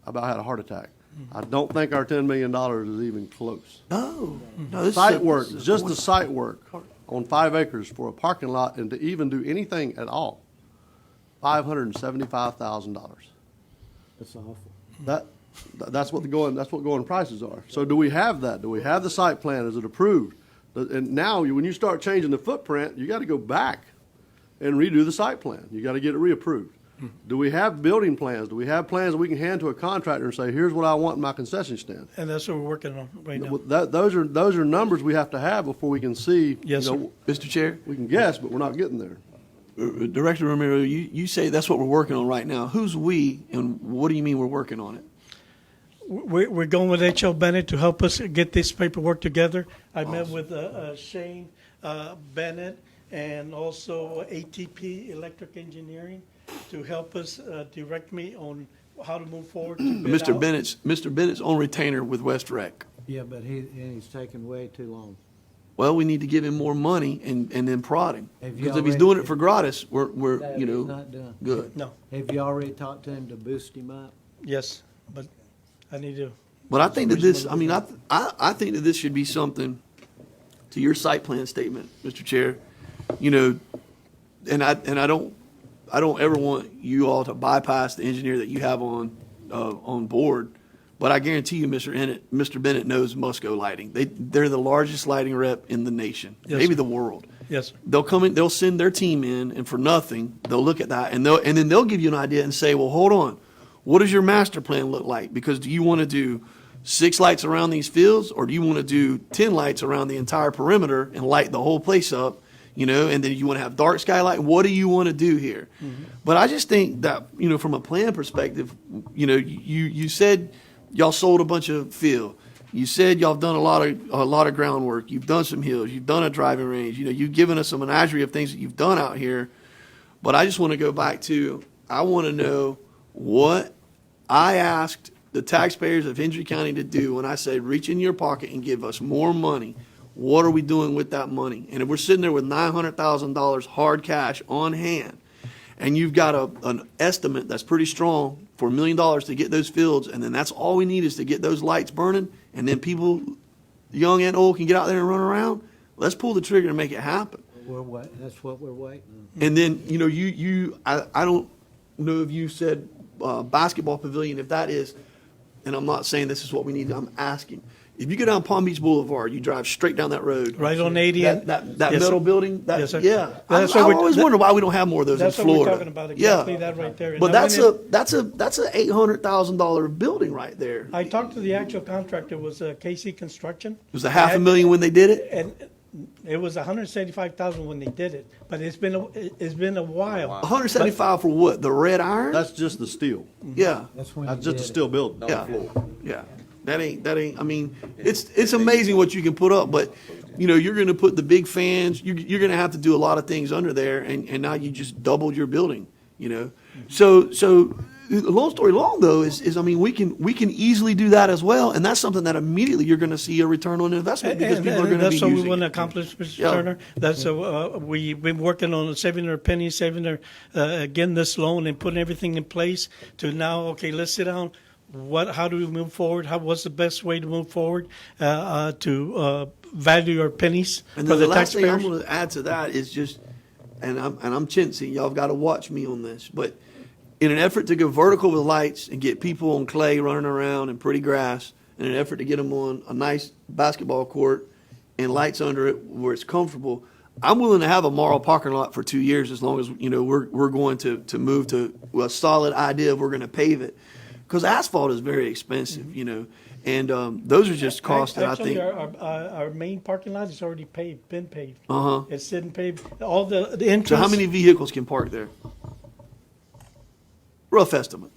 S2: I about had a heart attack. I don't think our $10 million is even close.
S6: No, this
S2: Site
S6: is
S2: work,
S6: this is
S2: just
S6: going-
S2: the site work on 5 acres for a parking lot and to even do anything at all, $575,000.
S1: That's awful.
S2: That's what going prices are. So do we have that? Do we have the site plan? Is it approved? And now, when you start changing the footprint, you got to go back and redo the site plan. You got to get it reapproved. Do we have building plans? Do we have plans that we can hand to a contractor and say, here's what I want in my concession stand?
S5: And that's what we're working on right now.
S2: Those are numbers we have to have before we can see.
S5: Yes, sir.
S6: Mr. Chair,
S2: We can guess, but we're not getting there.
S6: Director Romero, you say that's what we're working on right now. Who's we, and what do you mean we're working on it?
S5: We're going with H.L. Bennett to help us get this paperwork together. I met with Shane Bennett and also ATP Electric Engineering to help us direct me on how to move forward. To bid out.
S6: Mr. Bennett's on retainer with West Rec.
S1: Yeah, but he's taking way too long.
S6: Well, we need to give him more money and then prod him.
S1: Have you
S6: Because if he's
S1: already-
S6: doing it for gratis, we're
S1: No,
S6: you
S1: he's
S6: know,
S1: not doing.
S6: good.
S5: No,
S1: Have you already talked to him to boost him up?
S5: yes, but I need to.
S6: But I think that I think that this should be something to your site plan statement, Mr. Chair. You know, and I don't ever want you all to bypass the engineer that you have on board. But I guarantee you, Mr. Bennett knows Musco Lighting. They're the largest lighting rep in the nation,
S5: Yes,
S6: maybe
S5: sir.
S6: the world.
S5: Yes, sir.
S6: They'll come in, they'll send their team in, and for nothing, they'll look at that, and then they'll give you an idea and say, well, hold on, what does your master plan look like? Because do you want to do 6 lights around these fields, or do you want to do 10 lights around the entire perimeter and light the whole place up? You know, and then you want to have dark sky light. What do you want to do here?
S5: Mm-hmm.
S6: But I just think that, you know, from a plan perspective, you know, you said y'all sold a bunch of field. You said y'all have done a lot of groundwork. You've done some hills. You've done a driving range. You know, you've given us a menagerie of things that you've done out here. But I just want to go back to, I want to know what I asked the taxpayers of Hendry County to do when I said, reach in your pocket and give us more money. What are we doing with that money? And if we're sitting there with $900,000 hard cash on hand, and you've got an estimate that's pretty strong for $1 million to get those fields, and then that's all we need is to get those lights burning, and then people, young and old, can get out there and run around, let's pull the trigger and make it happen.
S1: That's what we're waiting on.
S6: And then, you know, I don't know if you said basketball pavilion, if that is, and I'm not saying this is what we need, I'm asking. If you go down Palm Beach Boulevard, you drive straight down that road.
S5: Right on 80.
S6: That
S5: Yes,
S6: metal
S5: sir.
S6: building?
S5: Yes, sir.
S6: Yeah.
S5: That's
S6: I
S5: what
S6: always wonder why we don't have more of those in
S5: That's what
S6: Florida.
S5: we're talking about, exactly
S6: Yeah.
S5: that right there. And
S6: But
S5: I
S6: that's
S5: went in-
S6: a $800,000 building right there.
S5: I talked to the actual contractor, it was KC Construction.
S6: It was a $500,000 when they did it?
S5: And it was $175,000 when they did it, but it's been a while.
S6: 175 for what? The red iron?
S2: That's just the steel.
S6: Yeah.
S1: That's when
S2: That's
S1: you
S2: just a
S1: did it.
S2: steel building.
S6: Yeah. Yeah. That ain't, I mean, it's amazing what you can put up, but, you know, you're going to put the big fans, you're going to have to do a lot of things under there, and now you just doubled your building, you know? So long story long, though, is I mean, we can easily do that as well, and that's something that immediately you're going to see a return on investment because people are going to be
S5: That's what we
S6: using
S5: want to
S6: it.
S5: accomplish, Mr.
S6: Yeah.
S5: Turner. That's we've been working on saving our pennies, getting this loan and putting everything in place to now. Okay, let's sit down. How do we move forward? What's the best way to move forward to value our pennies
S6: And
S5: for
S6: then
S5: the
S6: the last thing I'm
S5: taxpayers?
S6: going to add to that is just, and I'm chintzy, y'all got to watch me on this, but in an effort to go vertical with lights and get people on clay running around and pretty grass, in an effort to get them on a nice basketball court and lights under it where it's comfortable, I'm willing to have a Morrow parking lot for 2 years as long as, you know, we're going to move to a solid idea of we're going to pave it. Because asphalt is very expensive, you know, and those are just costs that I
S5: Actually,
S6: think.
S5: our main parking lot is already paved, been paved.
S6: Uh-huh.
S5: It's sitting paved, all the entrance.
S6: So how many vehicles can park there? Rough estimate.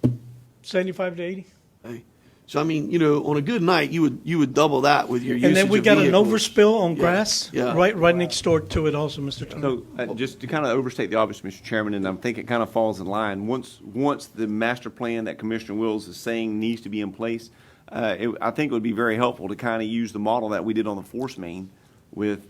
S5: 75 to 80.
S6: Hey. So I mean, you know, on a good night, you would double that with your usage
S5: And then we
S6: of
S5: got an
S6: vehicles.
S5: overspill on
S6: Yeah,
S5: grass,
S6: yeah.
S5: right next door to it also, Mr. Turner.
S7: So, just to kind of overstate the obvious, Mr. Chairman, and I think it kind of falls in line, once the master plan that Commissioner Wills is saying needs to be in place, I think it would be very helpful to kind of use the model that we did on the force main with,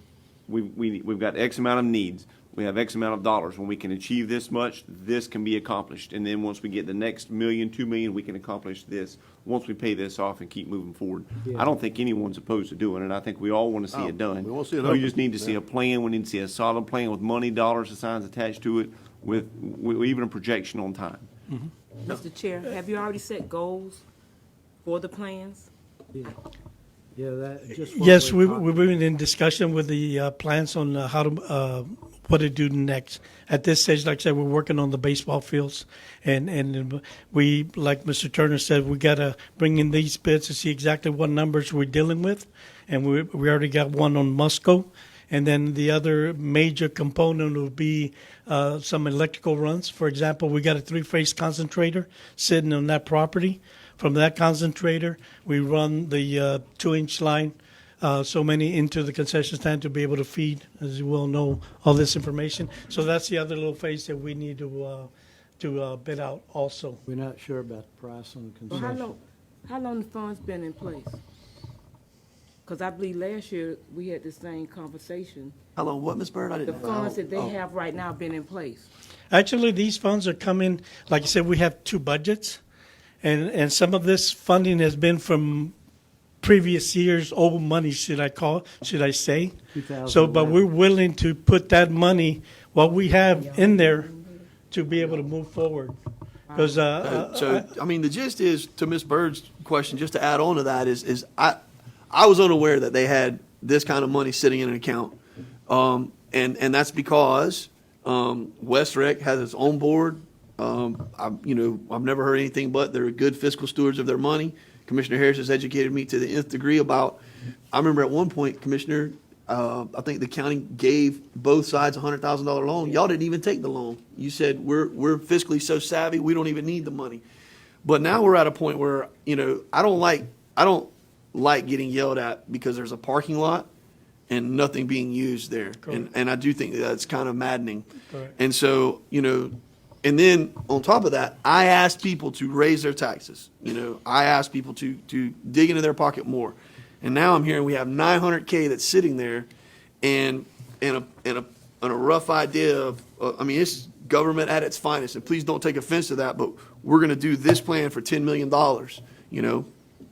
S7: we've got X amount of needs, we have X amount of dollars. When we can achieve this much, this can be accomplished. And then once we get the next $1 million, $2 million, we can accomplish this, once we pay this off and keep moving forward.
S1: Yeah.
S7: I don't think anyone's opposed to doing it. I think we all want to see it done.
S2: we wanna see it
S7: We
S2: open.
S7: just need to see
S2: Yeah.
S7: a plan. We need to see a solid plan with money, dollars, and signs attached to it, with even a projection on time.
S8: Mr. Chair, have you already set goals for the plans?
S1: Yeah, that, just what
S5: Yes,
S1: we're talking
S5: we've been in discussion with the plans on how to, what to do next. At this stage, like I said, we're working on the baseball fields. And we, like Mr. Turner said, we got to bring in these bids to see exactly what numbers we're dealing with. And we already got one on Musco. And then the other major component will be some electrical runs. For example, we got a 3-phase concentrator sitting on that property. From that concentrator, we run the 2-inch line, so many into the concession stand to be able to feed, as you well know, all this information. So that's the other little phase that we need to bid out also.
S1: We're not sure about the price on
S8: Well,
S1: concession.
S8: how long the fund's been in place? Because I believe last year we had the same conversation.
S6: How long? What, Ms. Bird? I
S8: The
S6: didn't.
S8: funds that they
S6: Oh.
S8: have right now been in place.
S5: Actually, these funds are coming, like I said, we have 2 budgets. And some of this funding has been from previous years' old money, should I say? So, but
S1: 2011.
S5: we're willing to put that money, what we have in there, to be able to move forward. Because,
S6: So, I mean, the gist is, to Ms. Bird's question, just to add on to that, is I was unaware that they had this kind of money sitting in an account. And that's because West Rec has its own board. I've never heard anything but they're good fiscal stewards of their money. Commissioner Harris has educated me to the nth degree about, I remember at one point, Commissioner, I think the county gave both sides a $100,000 loan. Y'all didn't even take the loan. You said, we're fiscally so savvy, we don't even need the money. But now we're at a point where, you know, I don't like getting yelled at because there's a parking lot and nothing being used there. And I do think that's kind of maddening.
S5: Correct.
S6: And so, you know, and then on top of that, I asked people to raise their taxes. You know, I asked people to dig into their pocket more. And now I'm hearing we have $900K that's sitting there, and a rough idea of, I mean, it's government at its finest. And please don't take offense to that, but we're going to do this plan for $10 million. You know,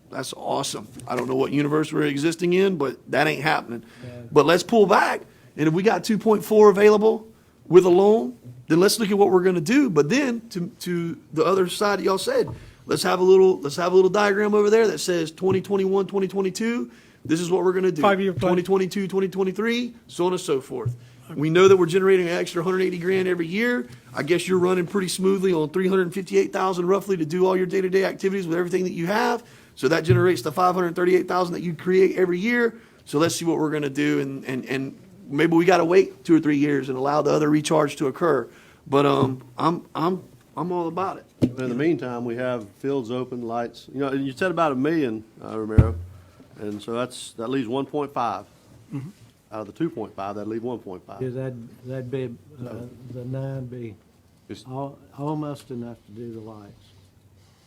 S6: that's awesome. I don't know what universe we're existing in, but that ain't happening. But let's pull back, and if we got 2.4 available with a loan, then let's look at what we're going to do. But then to the other side, y'all said, let's have a little diagram over there that says 2021, 2022. This is what we're going to do.
S5: 5-year plan.
S6: 2022, 2023, so on and so forth. We know that we're generating an extra $180,000 every year. I guess you're running pretty smoothly on $358,000 roughly to do all your day-to-day activities with everything that you have. So that generates the $538,000 that you create every year. So let's see what we're going to do, and maybe we got to wait 2 or 3 years and allow the other recharge to occur. But I'm all about it.
S2: In the meantime, we have fields open, lights. You know, you said about $1 million, Romero, and so that leaves 1.5.
S5: Mm-hmm.
S2: Out of the 2.5, that'd leave 1.5.
S1: Yeah, that'd be, the 9 be
S7: Just-
S1: almost enough to do the lights.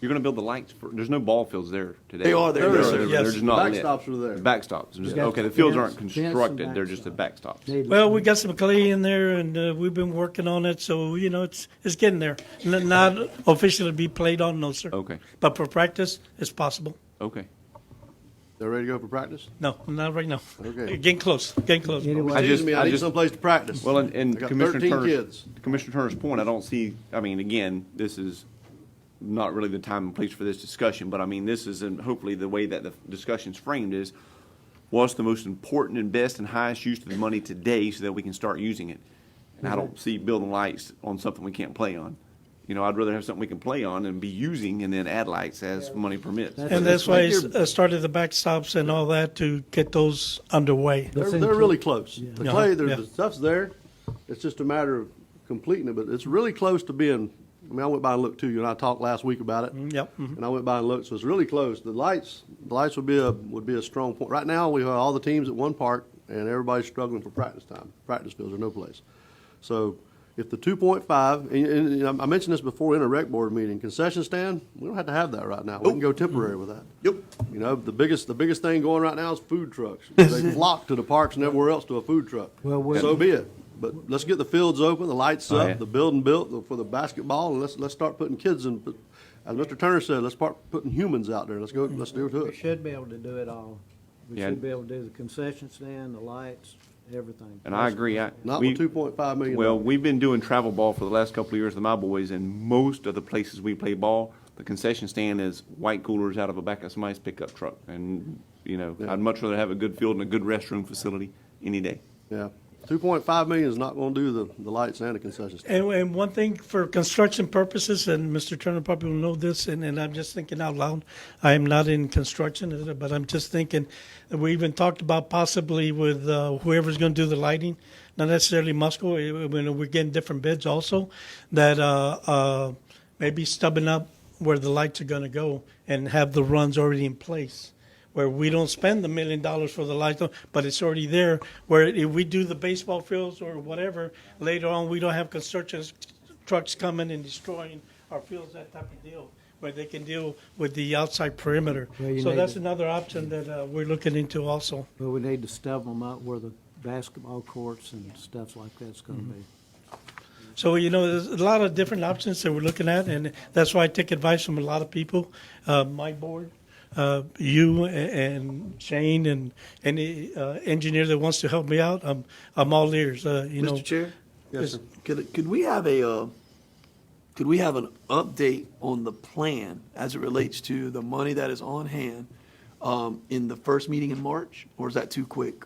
S7: You're going to build the lights. There's no ball fields there today.
S6: They are there.
S2: They're
S6: Yes,
S2: there.
S6: sir.
S5: Yes.
S7: They're just not lit.
S2: Backstops are there.
S7: The backstops.
S1: Yeah.
S7: Okay, the fields
S1: Fence-
S7: aren't
S1: fence and
S7: constructed. They're just the backstops.
S1: Need-
S5: well, we got some clay in there, and we've been working on it. So, you know, it's getting there. Not officially be played on, no, sir.
S7: Okay.
S5: But for practice, it's possible.
S7: Okay.
S2: They're ready to go for practice?
S5: No, not right now.
S2: Okay.
S5: Getting close.
S1: Anyway,
S2: Excuse me, I need someplace to practice.
S7: Well, and
S2: I got
S7: Commissioner
S2: 13
S7: Turner's,
S2: kids.
S7: Commissioner Turner's point, I don't see, I mean, again, this is not really the time and place for this discussion, but I mean, this is, and hopefully the way that the discussion's framed is, what's the most important and best and highest use of the money today so that we can start using it. And I don't see building lights on something we can't play on. You know, I'd rather have something we can play on and be using and then add lights as money permits.
S5: And that's why I started the backstops and all that to get those underway.
S2: They're really close. The
S5: Yeah.
S2: clay,
S5: Yeah.
S2: the stuff's there. It's just a matter of completing it, but it's really close to being, I mean, I went by and looked too. You and I talked last week about it.
S5: Yep. Mhm.
S2: And I went by and looked, so it's really close. The lights would be a strong point. Right now, we have all the teams at one park, and everybody's struggling for practice time. Practice fields are no place. So if the 2.5, and I mentioned this before in a rec board meeting, concession stand, we don't have to have that right now. We can go temporary with that.
S7: Yep.
S2: You know, the biggest thing going right now is food trucks. They flock to the parks and everywhere else to a food truck.
S1: Well,
S2: So be it. But let's get the fields open, the lights
S7: Oh,
S2: up,
S7: yeah.
S2: the building built for the basketball, and let's start putting kids in. As Mr. Turner said, let's start putting humans out there. Let's do to
S1: We
S2: it.
S1: should be able to do it all. We
S7: Yeah.
S1: should be able to do the concession stand, the lights, everything.
S7: And I agree.
S2: Not
S7: we-
S2: with $2.5 million.
S7: Well, we've been doing travel ball for the last couple of years with my boys, and most of the places we play ball, the concession stand is white coolers out of the back of somebody's pickup truck. And, you know,
S2: Yeah.
S7: I'd much rather have a good field and a good restroom facility any day.
S2: Yeah. 2.5 million is not going to do the lights and the concession stand.
S5: And one thing for construction purposes, and Mr. Turner probably will know this, and I'm just thinking out loud. I am not in construction, but I'm just thinking, we even talked about possibly with whoever's going to do the lighting, not necessarily Musco, we're getting different bids also, that maybe stubbing up where the lights are going to go and have the runs already in place, where we don't spend the $1 million for the lights, but it's already there, where if we do the baseball fields or whatever, later on, we don't have construction trucks coming and destroying our fields, that type of deal, where they can deal with the outside perimeter.
S1: Well, you
S5: So
S1: need
S5: that's
S1: to-
S5: another option that we're looking into also.
S1: But we need to stub them up where the basketball courts and stuff like that's gonna be.
S5: So, there's a lot of different options that we're looking at, and that's why I take advice from a lot of people, my board, you and Shane and any engineer that wants to help me out. I'm all ears.
S6: Mr. Chair?
S2: Yes, sir.
S6: Could we have an update on the plan as it relates to the money that is on hand in the first meeting in March, or is that too quick?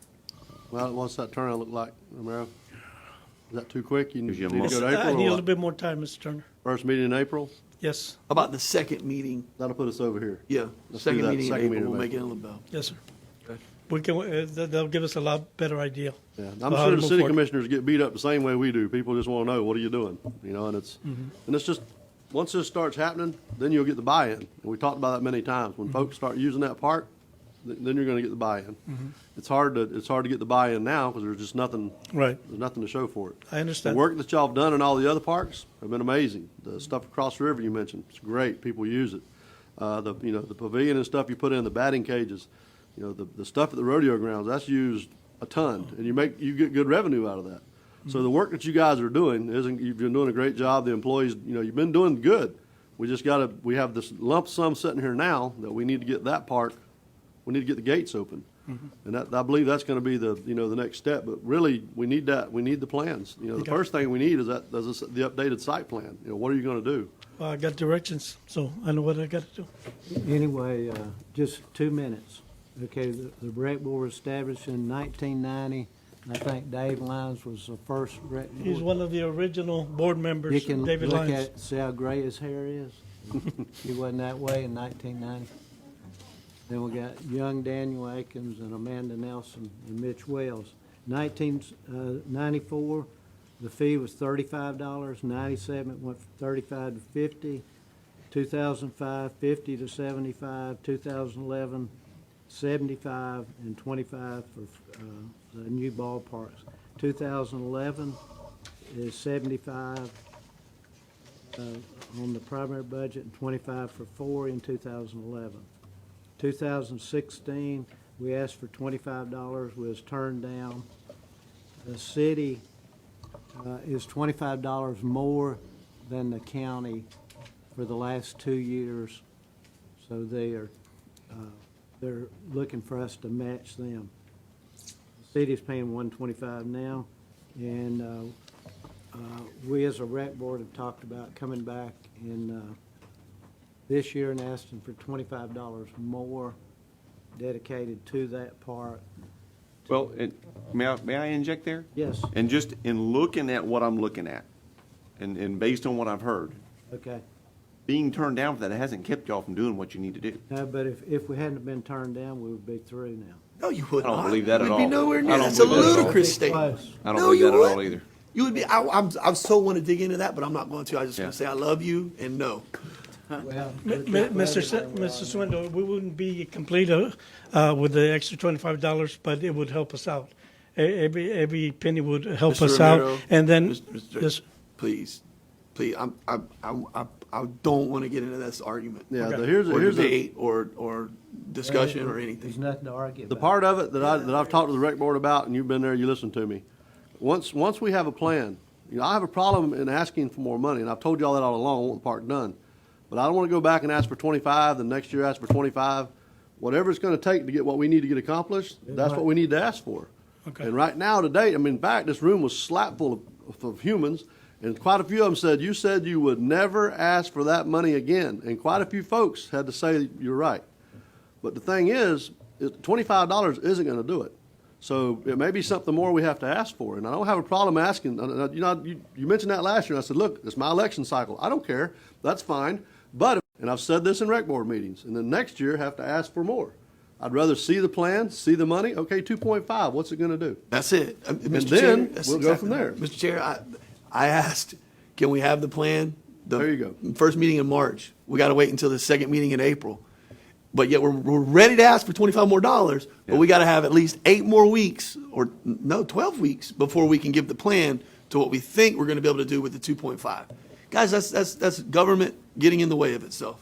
S2: Well, what's that turnout look like, Romero? Is that too quick? You need
S7: Gives you a
S2: to go
S7: month.
S2: to
S5: I need
S2: April
S5: a
S2: or
S5: little
S2: what?
S5: bit more time, Mr. Turner.
S2: First meeting in April?
S5: Yes,
S6: How about the second meeting?
S2: That'll put us over here.
S6: Yeah,
S2: Let's do
S6: second
S2: that,
S6: meeting in
S2: second
S6: April,
S2: meeting in
S6: we'll make it
S2: April.
S6: in LaBelle.
S5: yes, sir.
S6: Okay.
S5: We can. That'll give us a lot better idea.
S2: Yeah,
S5: of
S2: I'm
S5: how
S2: sure
S5: to
S2: the
S5: move
S2: city
S5: forward.
S2: commissioners get beat up the same way we do. People just want to know, what are you doing? And it's just, once this starts happening, then you'll get the buy-in. And we talked about that many times. When folks start using that park, then you're going to get the buy-in. It's hard to get the buy-in now because there's just nothing,
S5: Right,
S2: there's nothing to show for it.
S5: I
S2: The
S5: understand.
S2: work that y'all have done in all the other parks have been amazing. The stuff across the river you mentioned, it's great. People use it. The pavilion and stuff you put in, the batting cages, the stuff at the rodeo grounds, that's used a ton, and you get good revenue out of that. So the work that you guys are doing you've been doing a great job. The employees, you've been doing good. We have this lump sum sitting here now that we need to get that park, we need to get the gates open. And I believe that's going to be the next step. But really, we need that. We need the plans. The
S5: Okay.
S2: first thing we need is the updated site plan. What are you going to do?
S5: Well, I got directions, so I know what I got to do.
S1: Anyway, just 2 minutes. Okay, the rec board was established in 1990. I think Dave Lyons was the first rec board.
S5: He's one of the original board
S1: You
S5: members,
S1: can
S5: David
S1: look
S5: Lyons.
S1: at, see how gray his hair is? He wasn't that way in 1990. Then we got young Daniel Akins and Amanda Nelson and Mitch Wells. 1994, the fee was $35. 97 it went from 35 to 50. 2005, 50 to 75. 2011, 75 and 25 for the new ballparks. 2011 is 75 on the primary budget and 25 for 4 in 2011. 2016, we asked for $25, was turned down. The city is $25 more than the county for the last 2 years, so they're looking for us to match them. The city's paying $125 now, and we as a rec board have talked about coming back in this year and asking for $25 more dedicated to that park.
S7: Well, may I inject there?
S1: Yes,
S7: And just in looking at what I'm looking at, and based on what I've heard,
S1: okay.
S7: being turned down for that hasn't kept y'all from doing what you need to do.
S1: No, but if we hadn't been turned down, we would be through now.
S6: No, you would
S7: I don't
S6: not.
S7: believe that
S6: You
S7: at
S6: would be
S7: all.
S6: nowhere
S7: I
S6: near.
S7: don't
S6: That's a
S7: believe that at all.
S6: ludicrous statement.
S1: Close.
S7: I don't
S6: No,
S7: believe
S6: you
S7: that at all
S6: would.
S7: either.
S6: You would be. I so want to dig into that, but I'm not going to. I just
S7: Yeah.
S6: going to say I love you and no.
S1: Well,
S5: Mr. Swindle, we wouldn't be complete with the extra $25, but it would help us out. Every penny would help
S6: Mr.
S5: us
S6: Romero,
S5: out. And then,
S6: Mr.
S5: yes,
S6: Please, I don't want to get into this argument.
S2: Yeah,
S5: Okay.
S2: here's
S6: Or
S2: the
S6: debate or discussion or
S1: there's
S6: anything.
S1: nothing to argue
S2: The
S1: about.
S2: part of it that I've talked to the rec board about, and you've been there, you listened to me. Once we have a plan, I have a problem in asking for more money, and I've told y'all that all along, I want the park done. But I don't want to go back and ask for 25, the next year ask for 25. Whatever it's going to take to get what we need to get accomplished, that's what we need to ask for.
S5: Okay.
S2: And right now, today, in fact, this room was slap full of humans, and quite a few of them said, you said you would never ask for that money again. And quite a few folks had to say, you're right. But the thing is $25 isn't going to do it. So it may be something more we have to ask for. And I don't have a problem asking. You mentioned that last year, and I said, look, it's my election cycle. I don't care. That's fine. But, and I've said this in rec board meetings, and then next year have to ask for more. I'd rather see the plan, see the money. Okay, 2.5, what's it going to do?
S6: That's it. Mr.
S2: then
S6: Chair, that's
S2: we'll go from there.
S6: Mr. Chair, I asked, can we have the plan?
S2: There you go.
S6: First meeting in March. We got to wait until the second meeting in April. But yet we're ready to ask for $25 more, but we got to have at least 8 more weeks, or no, 12 weeks before we can give the plan to what we think we're going to be able to do with the 2.5. Guys, that's government getting in the way of itself.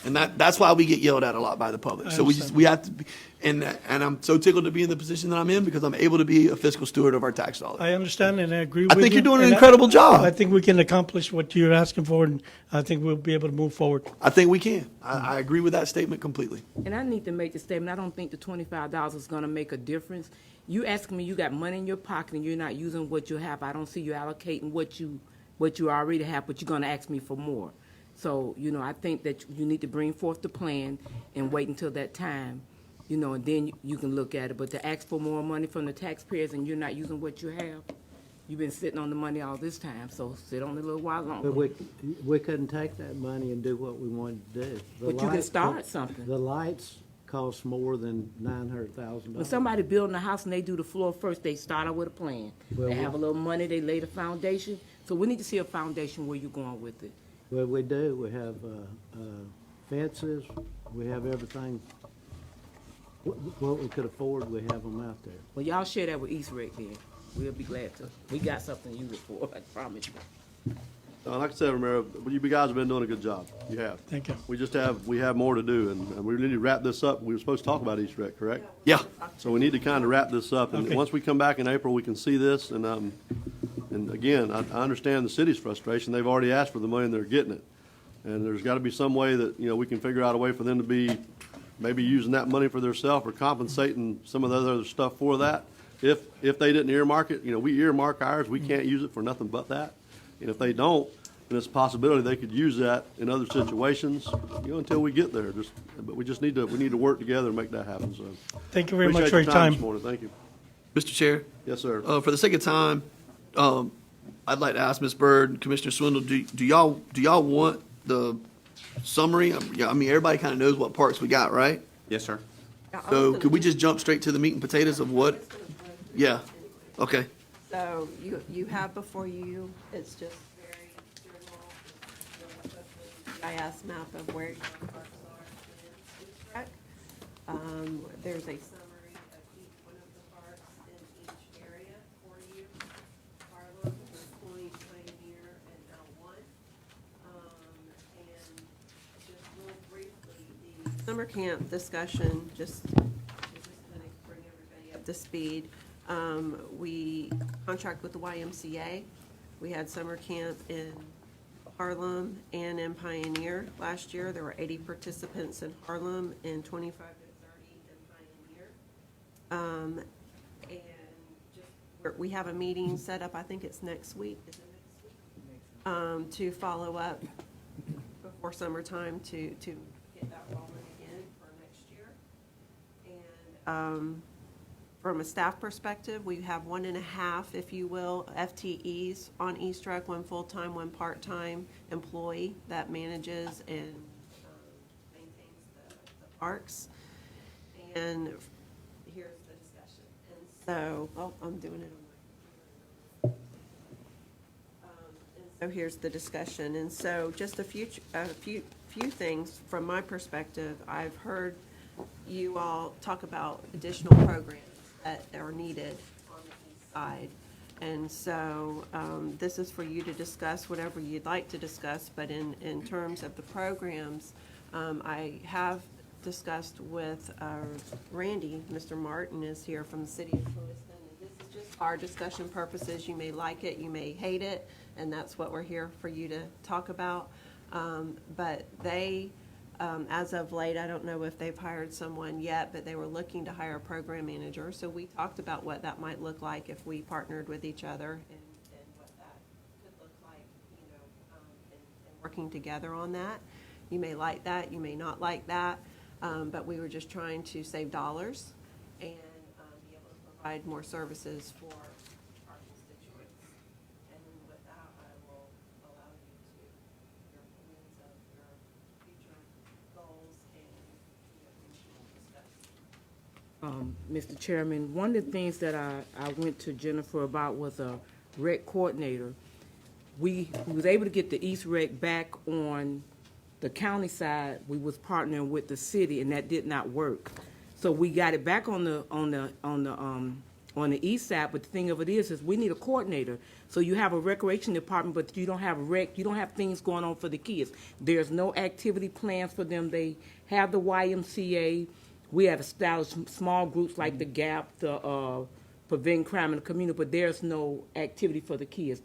S6: And that's why we get yelled at a lot by the public. So we have to be, and I'm so tickled to be in the position that I'm in because I'm able to be a fiscal steward of our tax dollars.
S5: I understand and I agree with
S6: I
S5: you.
S6: think you're doing an
S5: and
S6: incredible job.
S5: I think we can accomplish what you're asking for, and I think we'll be able to move forward.
S6: I think we can. I agree with that statement completely.
S8: And I need to make the statement, I don't think the $25 is gonna make a difference. You asking me, you got money in your pocket and you're not using what you have. I don't see you allocating what you already have, but you're gonna ask me for more. So, I think that you need to bring forth the plan and wait until that time, and then you can look at it. But to ask for more money from the taxpayers and you're not using what you have, you've been sitting on the money all this time, so sit on it a little while longer.
S1: But we couldn't take that money and do what we wanted to do. The
S8: But you can
S1: lights-
S8: start something.
S1: The lights cost more than $900,000.
S8: When somebody building a house and they do the floor first, they start out with a plan.
S1: Well,
S8: They have a little money, they lay the foundation. So we need to see a foundation where you're going with it.
S1: Well, we do. We have fences. We have everything. What we could afford, we have them out there.
S8: Well, y'all share that with East Rec then. We'll be glad to. We got something to use it for, I promise you.
S2: Like I said, Romero, you guys have been doing a good job. You have.
S5: Thank you.
S2: We have more to do, and we need to wrap this up. We were supposed to talk about East Rec, correct?
S6: Yeah.
S2: So we need to kind of wrap this up, and
S5: Okay.
S2: once we come back in April, we can see this, and again, I understand the city's frustration. They've already asked for the money, and they're getting it. And there's got to be some way that, we can figure out a way for them to be maybe using that money for themselves or compensating some of the other stuff for that. If they didn't earmark it, we earmark ours, we can't use it for nothing but that. And if they don't, then it's a possibility they could use that in other situations, until we get there. But we need to work together and make that happen, so.
S5: Thank you very much
S2: Appreciate
S5: for your time.
S2: this morning. Thank you.
S6: Mr. Chair,
S2: Yes, sir.
S6: for the sake of time, I'd like to ask Ms. Byrd, Commissioner Swindle, do y'all want the summary? I mean, everybody kind of knows what parks we got, right?
S7: Yes, sir.
S6: So could we just jump straight to the meat and potatoes of what? Yeah. Okay.
S4: So you have before you, it's just very general, GIS map of where your parks are in each rec. There's a summary of each one of the parks in each area for you. Harlem, Point, Pioneer, and L1. And just real briefly, the summer camp discussion, just to kind of bring everybody up to speed. We contract with the YMCA. We had summer camp in Harlem and in Pioneer last year. There were 80 participants in Harlem and 25 to 30 in Pioneer. And just, we have a meeting set up, I think it's next week, is it next week? To follow up before summertime to get that rolling again for next year. from a staff perspective, we have 1.5, if you will, FTEs on East Rec, one full-time, one part-time employee that manages and maintains the parks. And here's the discussion. And so, I'm doing it on my so here's the discussion. And so just a few things from my perspective. I've heard you all talk about additional programs that are needed on the east side. And so this is for you to discuss whatever you'd like to discuss, but in terms of the programs, I have discussed with Randy. Mr. Martin is here from the city of Lewiston, and this is just our discussion purposes. You may like it, you may hate it, and that's what we're here for you to talk about. But they, as of late, I don't know if they've hired someone yet, but they were looking to hire a program manager. So we talked about what that might look like if we partnered with each other, and what that could look like, you know, and working together on that. You may like that, you may not like that, but we were just trying to save dollars and be able to provide more services for our constituents. And with that, I will allow you to your opinions of your future goals and things you want to discuss.
S8: Mr. Chairman, one of the things that I went to Jennifer about was a rec coordinator. We was able to get the East Rec back on the county side. We was partnering with the city, and that did not work. So we got it back on the east side. But the thing of it is we need a coordinator. So you have a recreation department, but you don't have you don't have things going on for the kids. There's no activity plans for them. They have the YMCA. We have established small groups like the GAP, the Prevent Crime in the Community, but there's no activity for the kids.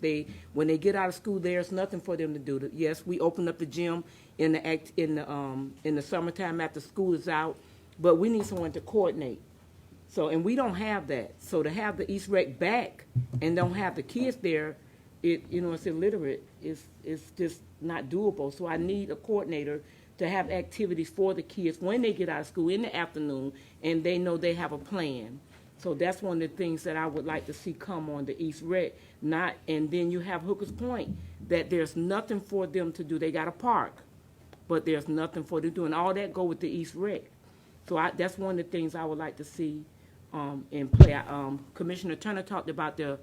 S8: When they get out of school, there's nothing for them to do. Yes, we open up the gym in the summertime after school is out, but we need someone to coordinate. So, and we don't have that. So to have the East Rec back and don't have the kids there, it's illiterate. It's just not doable. So I need a coordinator to have activities for the kids when they get out of school in the afternoon, and they know they have a plan. So that's one of the things that I would like to see come on the East Rec. And then you have Hooker's Point, that there's nothing for them to do. They got a park, but there's nothing for them to do, and all that go with the East Rec. So that's one of the things I would like to see in play. Commissioner Turner talked about the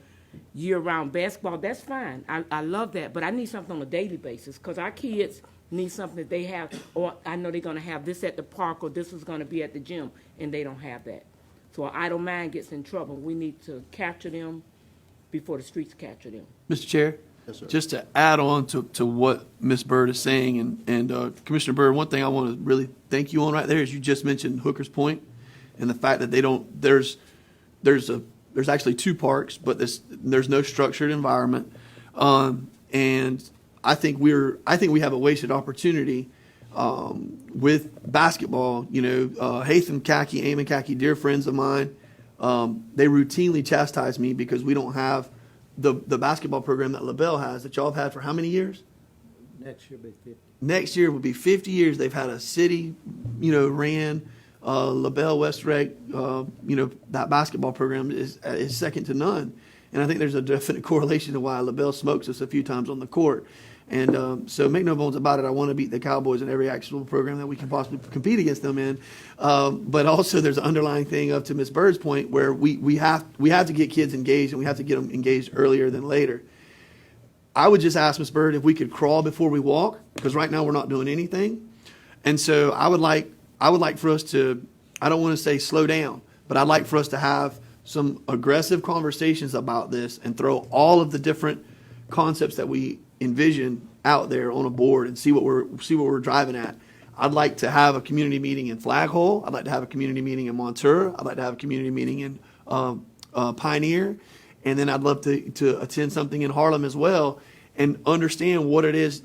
S8: year-round basketball. That's fine. I love that, but I need something on a daily basis, because our kids need something that they have, or I know they're going to have this at the park, or this is going to be at the gym, and they don't have that. So an idle mind gets in trouble. We need to capture them before the streets capture them.
S6: Mr. Chair?
S2: Yes, sir.
S6: Just to add on to what Ms. Byrd is saying, and Commissioner Byrd, one thing I want to really thank you on right there is you just mentioned Hooker's Point and the fact that they don't, there's actually 2 parks, but there's no structured environment. And I think we have a wasted opportunity with basketball. Hatham Kaki, Eamon Kaki, dear friends of mine, they routinely chastise me because we don't have the basketball program that LaBelle has, that y'all have had for how many years?
S1: Next year will be 50.
S6: Next year will be 50 years. They've had a city, ran LaBelle West Rec. That basketball program is second to none. And I think there's a definite correlation to why LaBelle smokes us a few times on the court. And so make no bones about it, I want to beat the Cowboys in every actual program that we can possibly compete against them in. But also there's an underlying thing up to Ms. Byrd's point where we have to get kids engaged, and we have to get them engaged earlier than later. I would just ask Ms. Byrd if we could crawl before we walk, because right now we're not doing anything. And so I would like for us to, I don't want to say slow down, but I'd like for us to have some aggressive conversations about this and throw all of the different concepts that we envision out there on a board and see what we're driving at. I'd like to have a community meeting in Flaghole. I'd like to have a community meeting in Montour. I'd like to have a community meeting in Pioneer, and then I'd love to attend something in Harlem as well and understand what it is.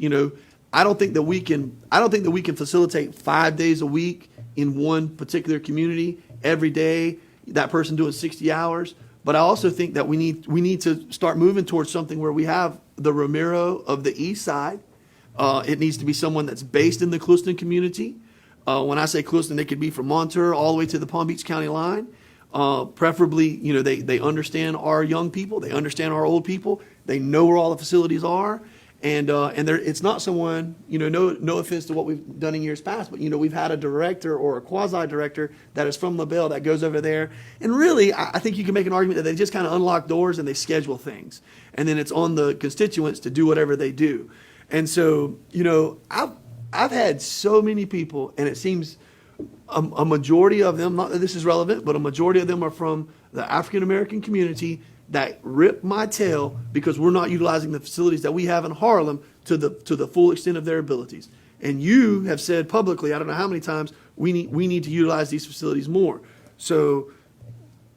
S6: I don't think that we can facilitate 5 days a week in one particular community every day. That person doing 60 hours. But I also think that we need to start moving towards something where we have the Ramiro of the East Side. It needs to be someone that's based in the Clueston community. When I say close, then they could be from Montour all the way to the Palm Beach County line. Preferably, they understand our young people, they understand our old people, they know where all the facilities are, and it's not someone, no offense to what we've done in years past, but we've had a director or a quasi director that is from LaBelle that goes over there, and really, I think you can make an argument that they just kind of unlock doors and they schedule things, and then it's on the constituents to do whatever they do, and so I've had so many people, and it seems a majority of them, not that this is relevant, but a majority of them are from the African American community that rip my tail because we're not utilizing the facilities that we have in Harlem to the full extent of their abilities. And you have said publicly, I don't know how many times, we need to utilize these facilities more. So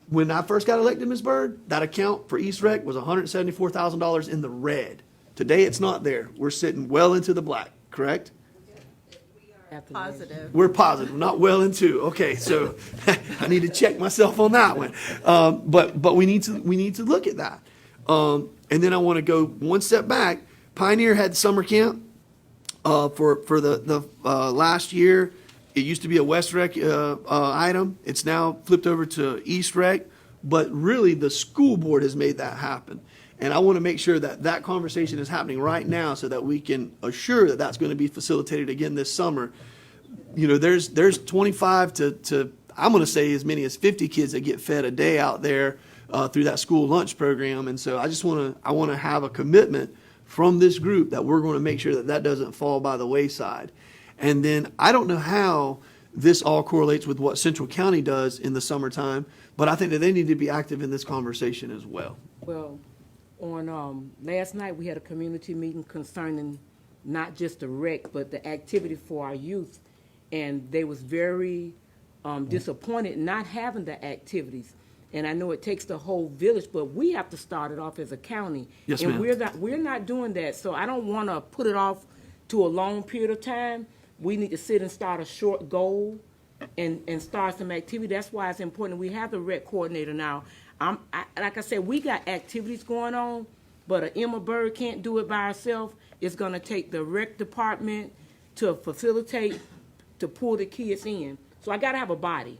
S6: when I first got elected, Ms. Byrd, that account for East Rec was $174,000 in the red. Today it's not there. We're sitting well into the black, correct?
S4: Positive.
S6: We're positive, not well into. Okay, so I need to check myself on that one. But we need to look at that. And then I want to go one step back. Pioneer had summer camp for the last year. It used to be a West Rec item. It's now flipped over to East Rec. But really, the school board has made that happen. And I want to make sure that that conversation is happening right now so that we can assure that that's going to be facilitated again this summer. There's 25 to I'm going to say as many as 50 kids that get fed a day out there through that school lunch program. And so I want to have a commitment from this group that we're going to make sure that that doesn't fall by the wayside. And then I don't know how this all correlates with what Central County does in the summertime, but I think that they need to be active in this conversation as well.
S8: Well, on last night, we had a community meeting concerning not just the rec, but the activity for our youth. And they was very disappointed not having the activities. And I know it takes the whole village, but we have to start it off as a county.
S6: Yes,
S8: and
S6: ma'am.
S8: we're not doing that. So I don't want to put it off to a long period of time. We need to sit and start a short goal and start some activity. That's why it's important. We have the rec coordinator now. Like I said, we got activities going on, but Emma Bird can't do it by herself. It's going to take the rec department to facilitate, to pull the kids in. So I got to have a body.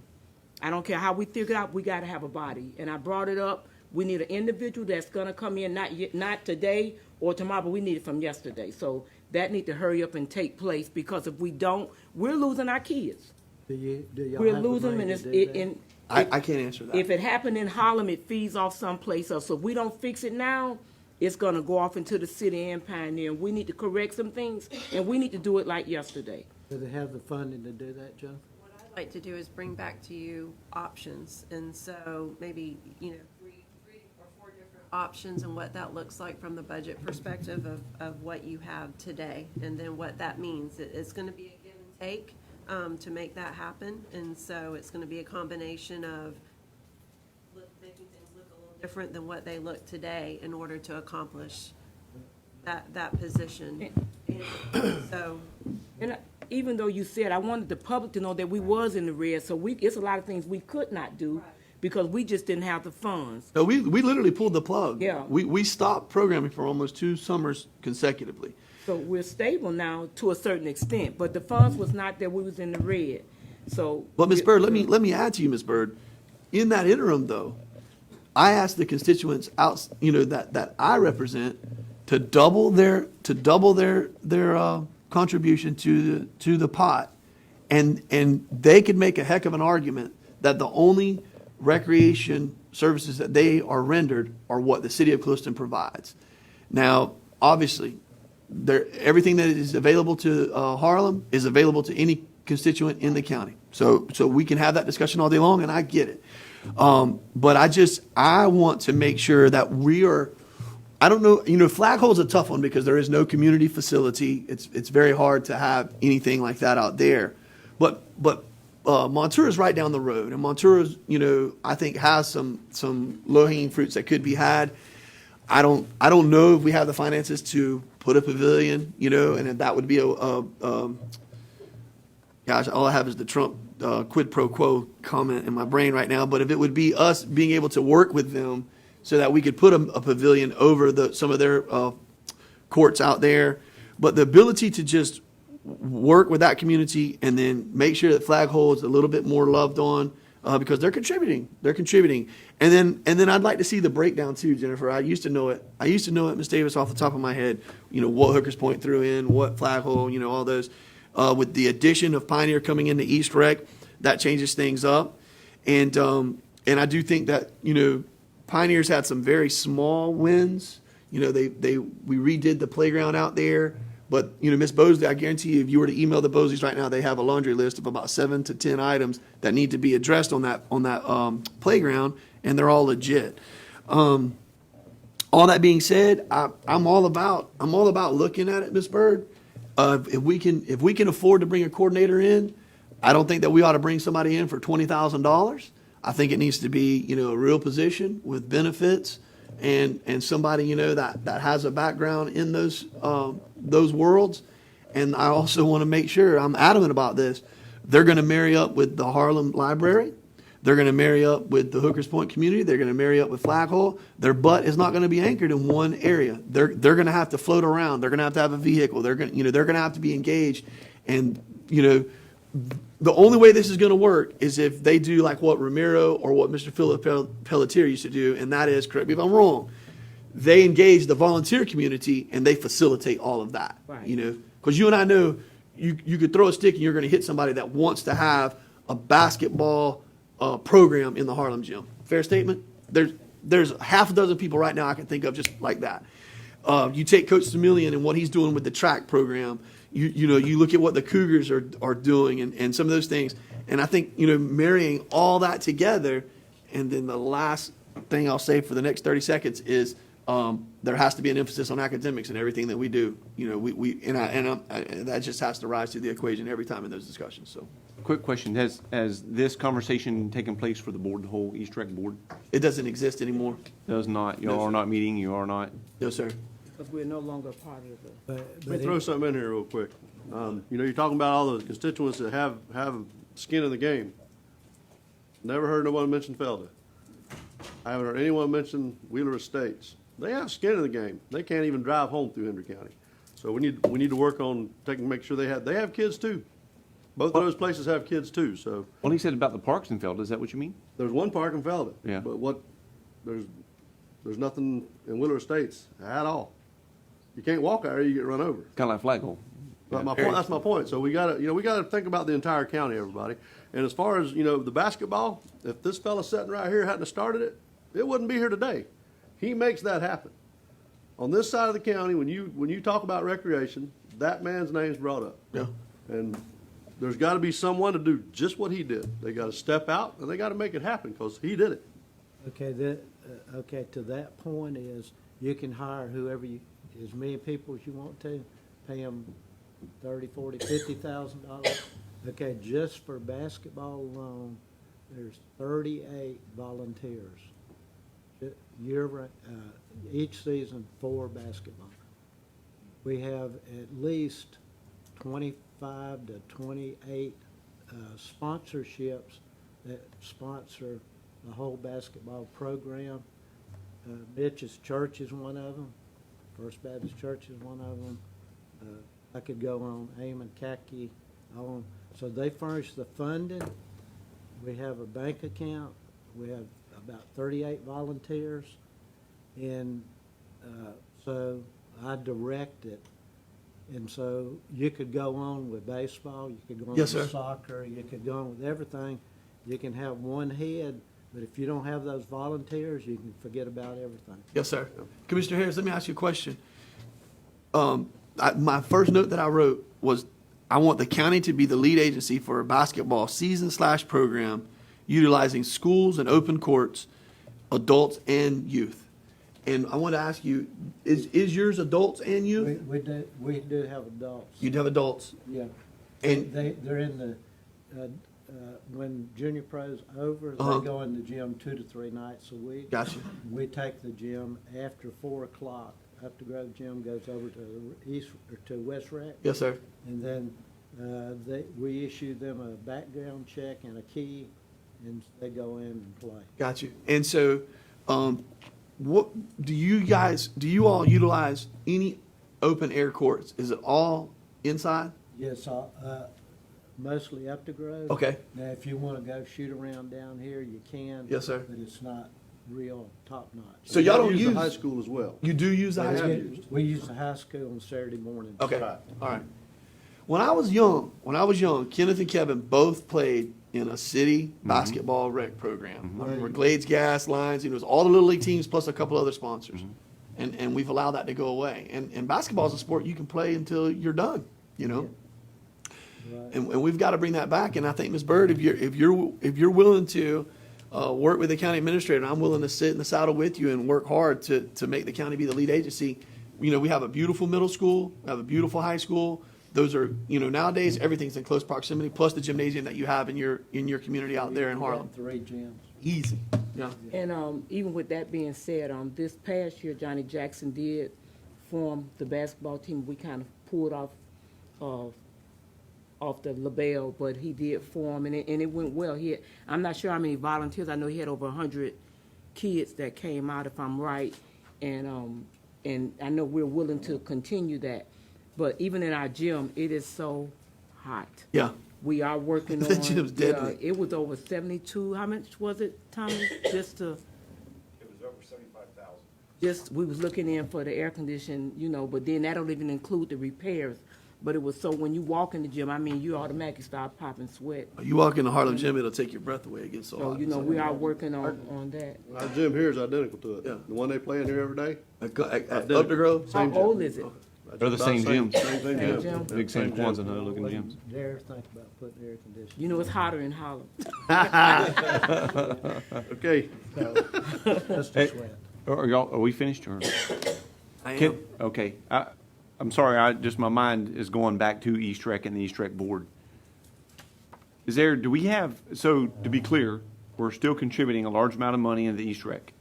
S8: I don't care how we figure it out, we got to have a body. And I brought it up. We need an individual that's going to come in, not today or tomorrow, but we need it from yesterday. So that need to hurry up and take place, because if we don't, we're losing our kids.
S1: Do y'all
S8: We're
S1: have the
S8: losing them,
S1: money
S8: and
S1: to do that?
S6: I can't answer that.
S8: if it happened in Harlem, it feeds off someplace else. So if we don't fix it now, it's going to go off into the city and Pioneer. We need to correct some things, and we need to do it like yesterday.
S1: Do they have the funding to do that, Jennifer?
S4: What I'd like to do is bring back to you options, and so maybe, 3 or 4 different options and what that looks like from the budget perspective of what you have today, and then what that means. It's going to be a give and take to make that happen, and so it's going to be a combination of making things look a little different than what they look today in order to accomplish that position. And so,
S8: And even though you said, I wanted the public to know that we was in the red, so it's a lot of things we could not do because we just didn't have the funds.
S6: No, we literally pulled the plug.
S8: Yeah.
S6: We stopped programming for almost 2 summers consecutively.
S8: So we're stable now to a certain extent, but the funds was not there. We was in the red. So.
S6: But Ms. Byrd, let me add to you, Ms. Byrd. In that interim, though, I asked the constituents out, that I represent, to double their contribution to the pot, and they could make a heck of an argument that the only recreation services that they are rendered are what the city of Clueston provides. Now, obviously, everything that is available to Harlem is available to any constituent in the county. So we can have that discussion all day long, and I get it. But I want to make sure that we are. I don't know. Flaghole's a tough one because there is no community facility. It's very hard to have anything like that out there. But Montour is right down the road, and Montour is, I think has some low-hanging fruits that could be had. I don't know if we have the finances to put a pavilion, and that would be gosh, all I have is the Trump quid pro quo comment in my brain right now. But if it would be us being able to work with them so that we could put a pavilion over some of their courts out there, but the ability to just work with that community and then make sure that Flag Hole is a little bit more loved on, because they're contributing. They're contributing. And then I'd like to see the breakdown too, Jennifer. I used to know it, Ms. Davis, off the top of my head, what Hookers Point threw in, what Flag Hole, all those. With the addition of Pioneer coming into East Rec, that changes things up. And I do think that, Pioneer's had some very small wins. We redid the playground out there. But, Ms. Bosley, I guarantee you, if you were to email the Bosleys right now, they have a laundry list of about 7 to 10 items that need to be addressed on that playground, and they're all legit. All that being said, I'm all about looking at it, Ms. Bird. If we can afford to bring a coordinator in, I don't think that we ought to bring somebody in for $20,000. I think it needs to be, a real position with benefits and somebody, that has a background in those worlds. And I also want to make sure, I'm adamant about this, they're going to marry up with the Harlem Library. They're going to marry up with the Hookers Point community. They're going to marry up with Flag Hole. Their butt is not going to be anchored in one area. They're going to have to float around. They're going to have a vehicle. They're going to have to be engaged. And, the only way this is going to work is if they do like what Ramiro or what Mr. Philip Pelletier used to do, and that is, correct me if I'm wrong, they engage the volunteer community and they facilitate all of that.
S8: Right.
S6: Because you and I know you could throw a stick and you're going to hit somebody that wants to have a basketball program in the Harlem gym. Fair statement? There's half a dozen people right now I can think of just like that. You take Coach Semillian and what he's doing with the track program. You look at what the Cougars are doing and some of those things. And I think, marrying all that together, and then the last thing I'll say for the next 30 seconds is there has to be an emphasis on academics in everything that we do. That just has to rise to the equation every time in those discussions. So,
S7: Quick question, has this conversation taken place for the board, the whole East Rec board?
S6: it doesn't exist anymore.
S7: Does not, you all
S6: No,
S7: are
S6: sir.
S7: not meeting, you are not?
S6: No, sir.
S8: Because we're no longer part of the.
S2: Let me throw something in here real quick. You're talking about all the constituents that have skin in the game. Never heard no one mention Felda. I haven't heard anyone mention Wheeler Estates. They have skin in the game. They can't even drive home through Henry County. So we need to work on make sure they have kids too. Both of those places have kids too. So
S7: Well, he said about the parks in Felda, is that what you mean?
S2: there's one park in Felda.
S7: Yeah.
S2: But there's nothing in Wheeler Estates at all. You can't walk out there, you get run over.
S7: Kind of like Flag Hole.
S2: But that's my point. So we gotta think about the entire county, everybody. And as far as, the basketball, if this fella sitting right here hadn't have started it, it wouldn't be here today. He makes that happen. On this side of the county, when you talk about recreation, that man's name's brought up.
S6: Yeah.
S2: And there's got to be someone to do just what he did. They got to step out and they got to make it happen because he did it.
S1: Okay, to that point is you can hire as many people as you want to, pay them $30,000, $40,000, $50,000. Okay, just for basketball alone, there's 38 volunteers. Each season, 4 basketball. We have at least 25 to 28 sponsorships that sponsor the whole basketball program. Mitch's Church is one of them. First Baptist Church is one of them. I could go on, Amon, Kaki, on. So they furnish the funding. We have a bank account. We have about 38 volunteers. And so I direct it. And so you could go on with baseball, you could go on
S6: Yes,
S1: with
S6: sir.
S1: soccer, you could go on with everything. You can have one head, but if you don't have those volunteers, you can forget about everything.
S6: Yes, sir. Commissioner Harris, let me ask you a question. My first note that I wrote was, I want the county to be the lead agency for a basketball season/program utilizing schools and open courts, adults and youth. And I want to ask you, is yours adults and youth?
S1: We do have adults.
S6: You do have adults.
S1: Yeah.
S6: And
S1: They're in the, when junior pro's over,
S6: Uh-huh.
S1: they go in the gym 2 to 3 nights a week.
S6: Gotcha.
S1: We take the gym after 4 o'clock. After Grove Gym goes over to East, or to West Rec.
S6: Yes, sir.
S1: And then, we issue them a background check and a key, and they go in and play.
S6: Got you. And so, what do you all utilize any open air courts? Is it all inside?
S1: Yes, mostly up the grove.
S6: Okay.
S1: Now, if you wanna go shoot around down here, you can.
S6: Yes, sir.
S1: But it's not real top notch.
S6: So y'all don't
S2: They
S6: use,
S2: the high school as well.
S6: you do use the high
S2: They
S6: school?
S2: have used it.
S1: We use the high school on Saturday morning.
S6: Okay,
S2: Right.
S6: all right. When I was young, Kenneth and Kevin both played in a city basketball rec program. I remember Glades Gas, Lines, it was all the Little League teams plus a couple other sponsors. And we've allowed that to go away. And basketball is a sport you can play until you're done, you know?
S1: Right.
S6: And we've got to bring that back. And I think, Ms. Bird, if you're willing to work with the county administrator, and I'm willing to sit in the saddle with you and work hard to make the county be the lead agency. You know, we have a beautiful middle school, we have a beautiful high school. Those are, you know, nowadays everything's in close proximity, plus the gymnasium that you have in your community out there in
S1: We got
S6: Harlem.
S1: 3 gyms.
S6: Easy. Yeah.
S8: And even with that being said, this past year, Johnny Jackson did form the basketball team. We kind of pulled off the label, but he did form, and it went well. I'm not sure how many volunteers. I know he had over 100 kids that came out, if I'm right, and I know we're willing to continue that. But even in our gym, it is so hot.
S6: Yeah.
S8: We are working on.
S6: The gym's deadly.
S8: It was over 72. How much was it, Tommy? Just to.
S9: It was over 75,000.
S8: We was looking in for the air condition, you know, but then that don't even include the repairs. But it was so when you walk in the gym, I mean, you automatically start popping sweat.
S6: You walk in the Harlem gym, it'll take your breath away. It gets so
S8: So,
S6: hot.
S8: you know, we are working on that.
S2: Our gym here is identical to it.
S6: Yeah.
S2: The one they play in here every day.
S6: At Up the Grove?
S8: How old is it?
S7: They're the same gyms.
S2: Same
S8: Yeah.
S2: gym.
S7: Big San Juan's and other looking
S1: Wouldn't
S7: gyms.
S1: dare think about putting air conditioning.
S8: You know, it's hotter in Harlem.
S2: Okay,
S1: Just a sweat.
S7: Are we finished or?
S6: I am.
S7: Okay, I'm sorry, my mind is going back to East Rec and the East Rec board. Do we have, so to be clear, we're still contributing a large amount of money into the East Rec.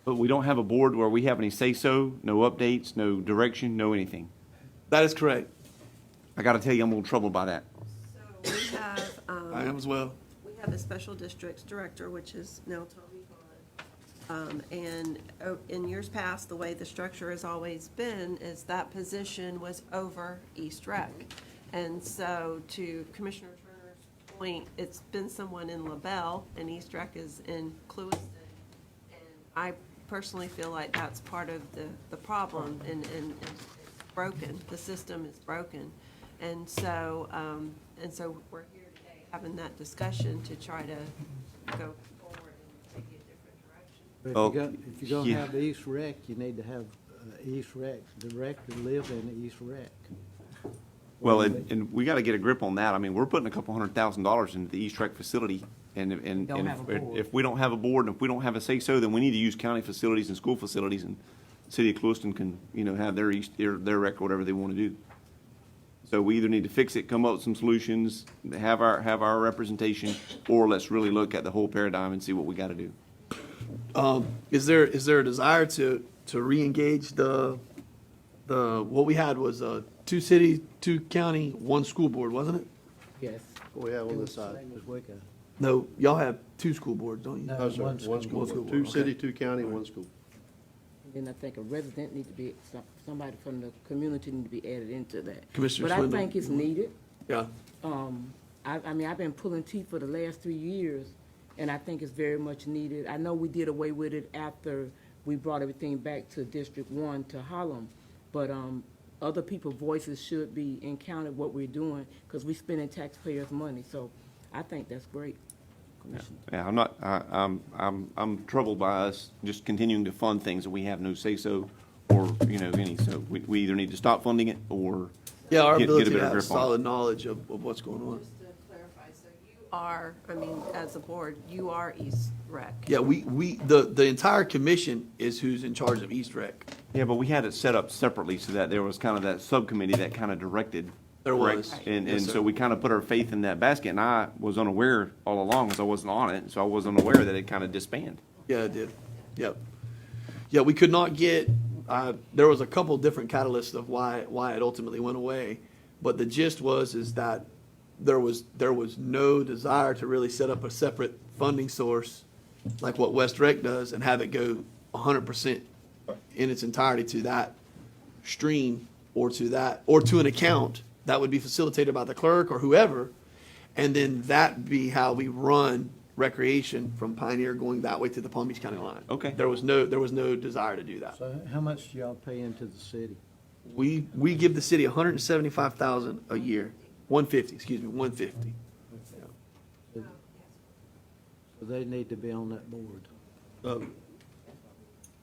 S7: But we don't have a board where we have any say-so, no updates, no direction, no anything.
S6: That is correct.
S7: I gotta tell you, I'm a little troubled by that.
S4: So we have,
S6: I am as well.
S4: we have a special districts director, which is now Tommy Vaughn. And in years past, the way the structure has always been is that position was over East Rec. And so to Commissioner Turner's point, it's been someone in LaBelle and East Rec is in Clewiston. And I personally feel like that's part of the problem and it's broken. The system is broken. And so we're here today having that discussion to try to go forward and take a different direction.
S1: But
S7: Oh,
S1: if you're gonna
S7: yeah.
S1: have the East Rec, you need to have East Rec director live in the East Rec.
S7: Well, and we gotta get a grip on that. I mean, we're putting a couple $100,000 into the East Rec facility. And
S8: Don't have a board.
S7: if we don't have a board, and if we don't have a say-so, then we need to use county facilities and school facilities, and City of Clewiston can, you know, have their rec, whatever they wanna do. So we either need to fix it, come up with some solutions, have our representation, or let's really look at the whole paradigm and see what we gotta do.
S6: Is there a desire to re-engage the what we had was 2 city, 2 county, 1 school board, wasn't it?
S8: Yes.
S2: what we have on this side.
S1: Same as Wicca.
S6: No, y'all have 2 school boards, don't you?
S1: No.
S2: No, sir,
S1: One
S2: one
S1: school.
S2: school,
S6: One school,
S2: two
S6: okay.
S2: city, 2 county, 1 school.
S8: And then I think a resident need to be, somebody from the community need to be added into that.
S6: Commissioner
S8: But I
S6: Swindle.
S8: think it's needed.
S6: Yeah.
S8: I mean, I've been pulling teeth for the last 3 years, and I think it's very much needed. I know we did away with it after we brought everything back to District 1 to Harlem, but other people's voices should be encountered what we're doing, because we're spending taxpayers' money. So I think that's great, Commissioner.
S7: Yeah, I'm troubled by us just continuing to fund things that we have no say-so or, you know, any. So we either need to stop funding it or
S6: Yeah, our
S7: get
S6: ability
S7: a
S6: to
S7: better
S6: have
S7: grip on it.
S6: solid knowledge of what's going on.
S4: Just to clarify, so you are, I mean, as a board, you are East Rec.
S6: Yeah, the entire commission is who's in charge of East Rec.
S7: Yeah, but we had it set up separately so that there was kind of that subcommittee that kind of directed.
S6: There
S7: correct?
S6: was.
S7: And
S6: Yes, sir.
S7: so we kind of put our faith in that basket, and I was unaware all along because I wasn't on it, so I was unaware that it kind of disbanded.
S6: Yeah, it did. Yep. Yeah, we could not get, there was a couple different catalysts of why it ultimately went away. But the gist is that there was no desire to really set up a separate funding source like what West Rec does and have it go 100% in its entirety to that stream or to an account that would be facilitated by the clerk or whoever, and then that be how we run recreation from Pioneer going that way to the Palm Beach County line.
S7: Okay.
S6: There was no desire to do that.
S1: So how much do y'all pay into the city?
S6: We give the city $175,000 a year, 150, excuse me, 150.
S1: So they need to be on that board.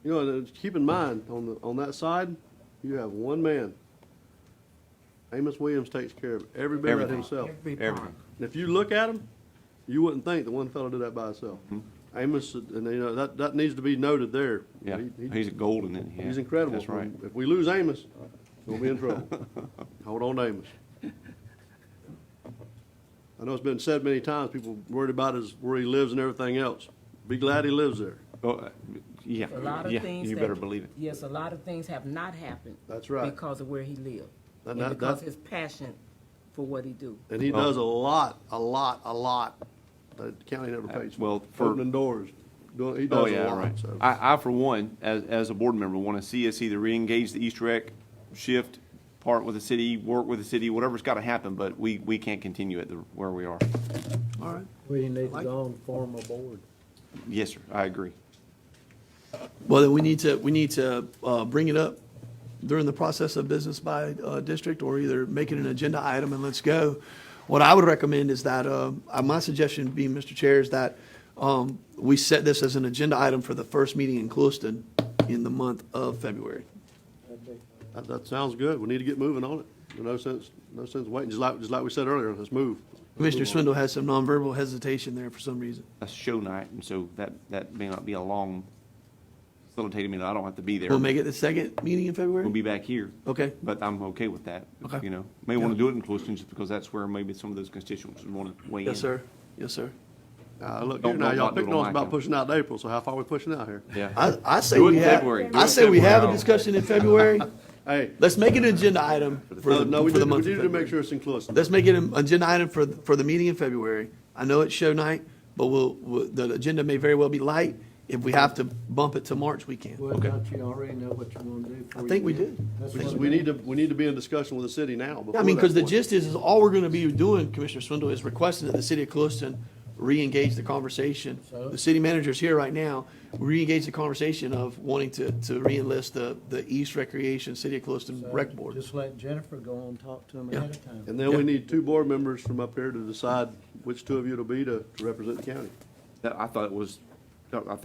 S2: You know, keep in mind, on that side, you have one man. Amos Williams takes care of every bit of it
S7: Everything.
S2: himself.
S7: Everything.
S2: And if you look at him, you wouldn't think the one fellow did that by himself. Amos, and you know, that needs to be noted there.
S7: Yeah,
S2: He-
S7: he's a golden in, yeah.
S2: He's incredible.
S7: That's right.
S2: If we lose Amos, we'll be in trouble. Hold on to Amos. I know it's been said many times, people worried about where he lives and everything else. Be glad he lives there.
S7: Oh, yeah,
S8: A lot of
S7: yeah,
S8: things
S7: you
S8: that-
S7: better believe it.
S8: Yes, a lot of things have not happened.
S2: That's right.
S8: Because of where he lived.
S2: And
S8: And
S2: that-
S8: because
S2: that-
S8: his passion for what he do.
S2: And he does a lot that the county never pays for.
S7: Well, for-
S2: Opening doors, he
S7: Oh,
S2: does a
S7: yeah,
S2: lot,
S7: right.
S2: so.
S7: I, for one, as a board member, want to see us either reengage the East Rec, shift, part with the city, work with the city, whatever's got to happen, but we can't continue at where we are.
S6: All right.
S1: We need to go and form a board.
S7: Yes, sir, I agree.
S6: Well, then we need to bring it up during the process of business by district, or either make it an agenda item and let's go. What I would recommend is that, my suggestion would be, Mr. Chair, is that we set this as an agenda item for the first meeting in Clueston in the month of February.
S2: That sounds good. We need to get moving on it. No sense waiting. Just like we said earlier, let's move.
S6: Commissioner Swindle has some nonverbal hesitation there for some reason.
S7: That's show night, and so that may not be a long facilitated meeting. I don't have to be there.
S6: We'll make it the second meeting in February?
S7: We'll be back here.
S6: Okay.
S7: But I'm okay with that.
S6: Okay.
S7: You know, may want to do it in Clueston just because that's where maybe some of those constituents would want to weigh in.
S6: Yes, sir. Yes, sir.
S2: Look,
S7: Don't-
S2: here now,
S7: don't
S2: y'all
S7: not do it
S2: picking
S7: on
S2: on us
S7: my
S2: about
S7: calendar.
S2: pushing out to April, so how far are we pushing out here?
S7: Yeah.
S6: I say
S7: Do it
S6: we
S7: in
S6: have,
S7: February. Do
S6: I
S7: it in
S6: say we have a
S7: February.
S6: discussion in February.
S2: Hey,
S6: Let's make it an agenda item for
S2: no, we
S6: the
S2: need
S6: month
S2: to
S6: of
S2: make
S6: February.
S2: sure it's inclusive.
S6: Let's make it an agenda item for the meeting in February. I know it's show night, but the agenda may very well be light. If we have to bump it to March, we can.
S1: Well,
S6: Okay.
S1: don't you already know what you're gonna do?
S6: I think we do.
S1: That's
S2: We
S1: what
S2: we need to be in discussion with the city now.
S6: I mean, because the
S2: gist.
S6: gist is all we're gonna be doing, Commissioner Swindle, is requesting that the city of Clueston re-engage the conversation.
S1: So-
S6: The city manager's here right now, re-engage the conversation of wanting to re-enlist the East Recreation City of Clueston Rec Board.
S1: Just let Jennifer go and talk to them ahead of time.
S2: And then we need 2 board members from up here to decide which 2 of you it'll be to represent the county.
S7: I thought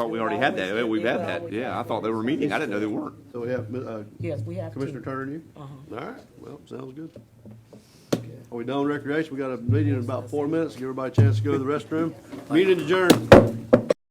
S7: we already had that. We've had that. Yeah, I thought they were meeting. I didn't know they weren't.
S2: So we have
S8: Yes, we have to.
S2: Commissioner Turner and you? All right, well, sounds good. Are we done with recreation? We got a meeting in about 4 minutes. Give everybody a chance to go to the restroom. Meeting adjourned.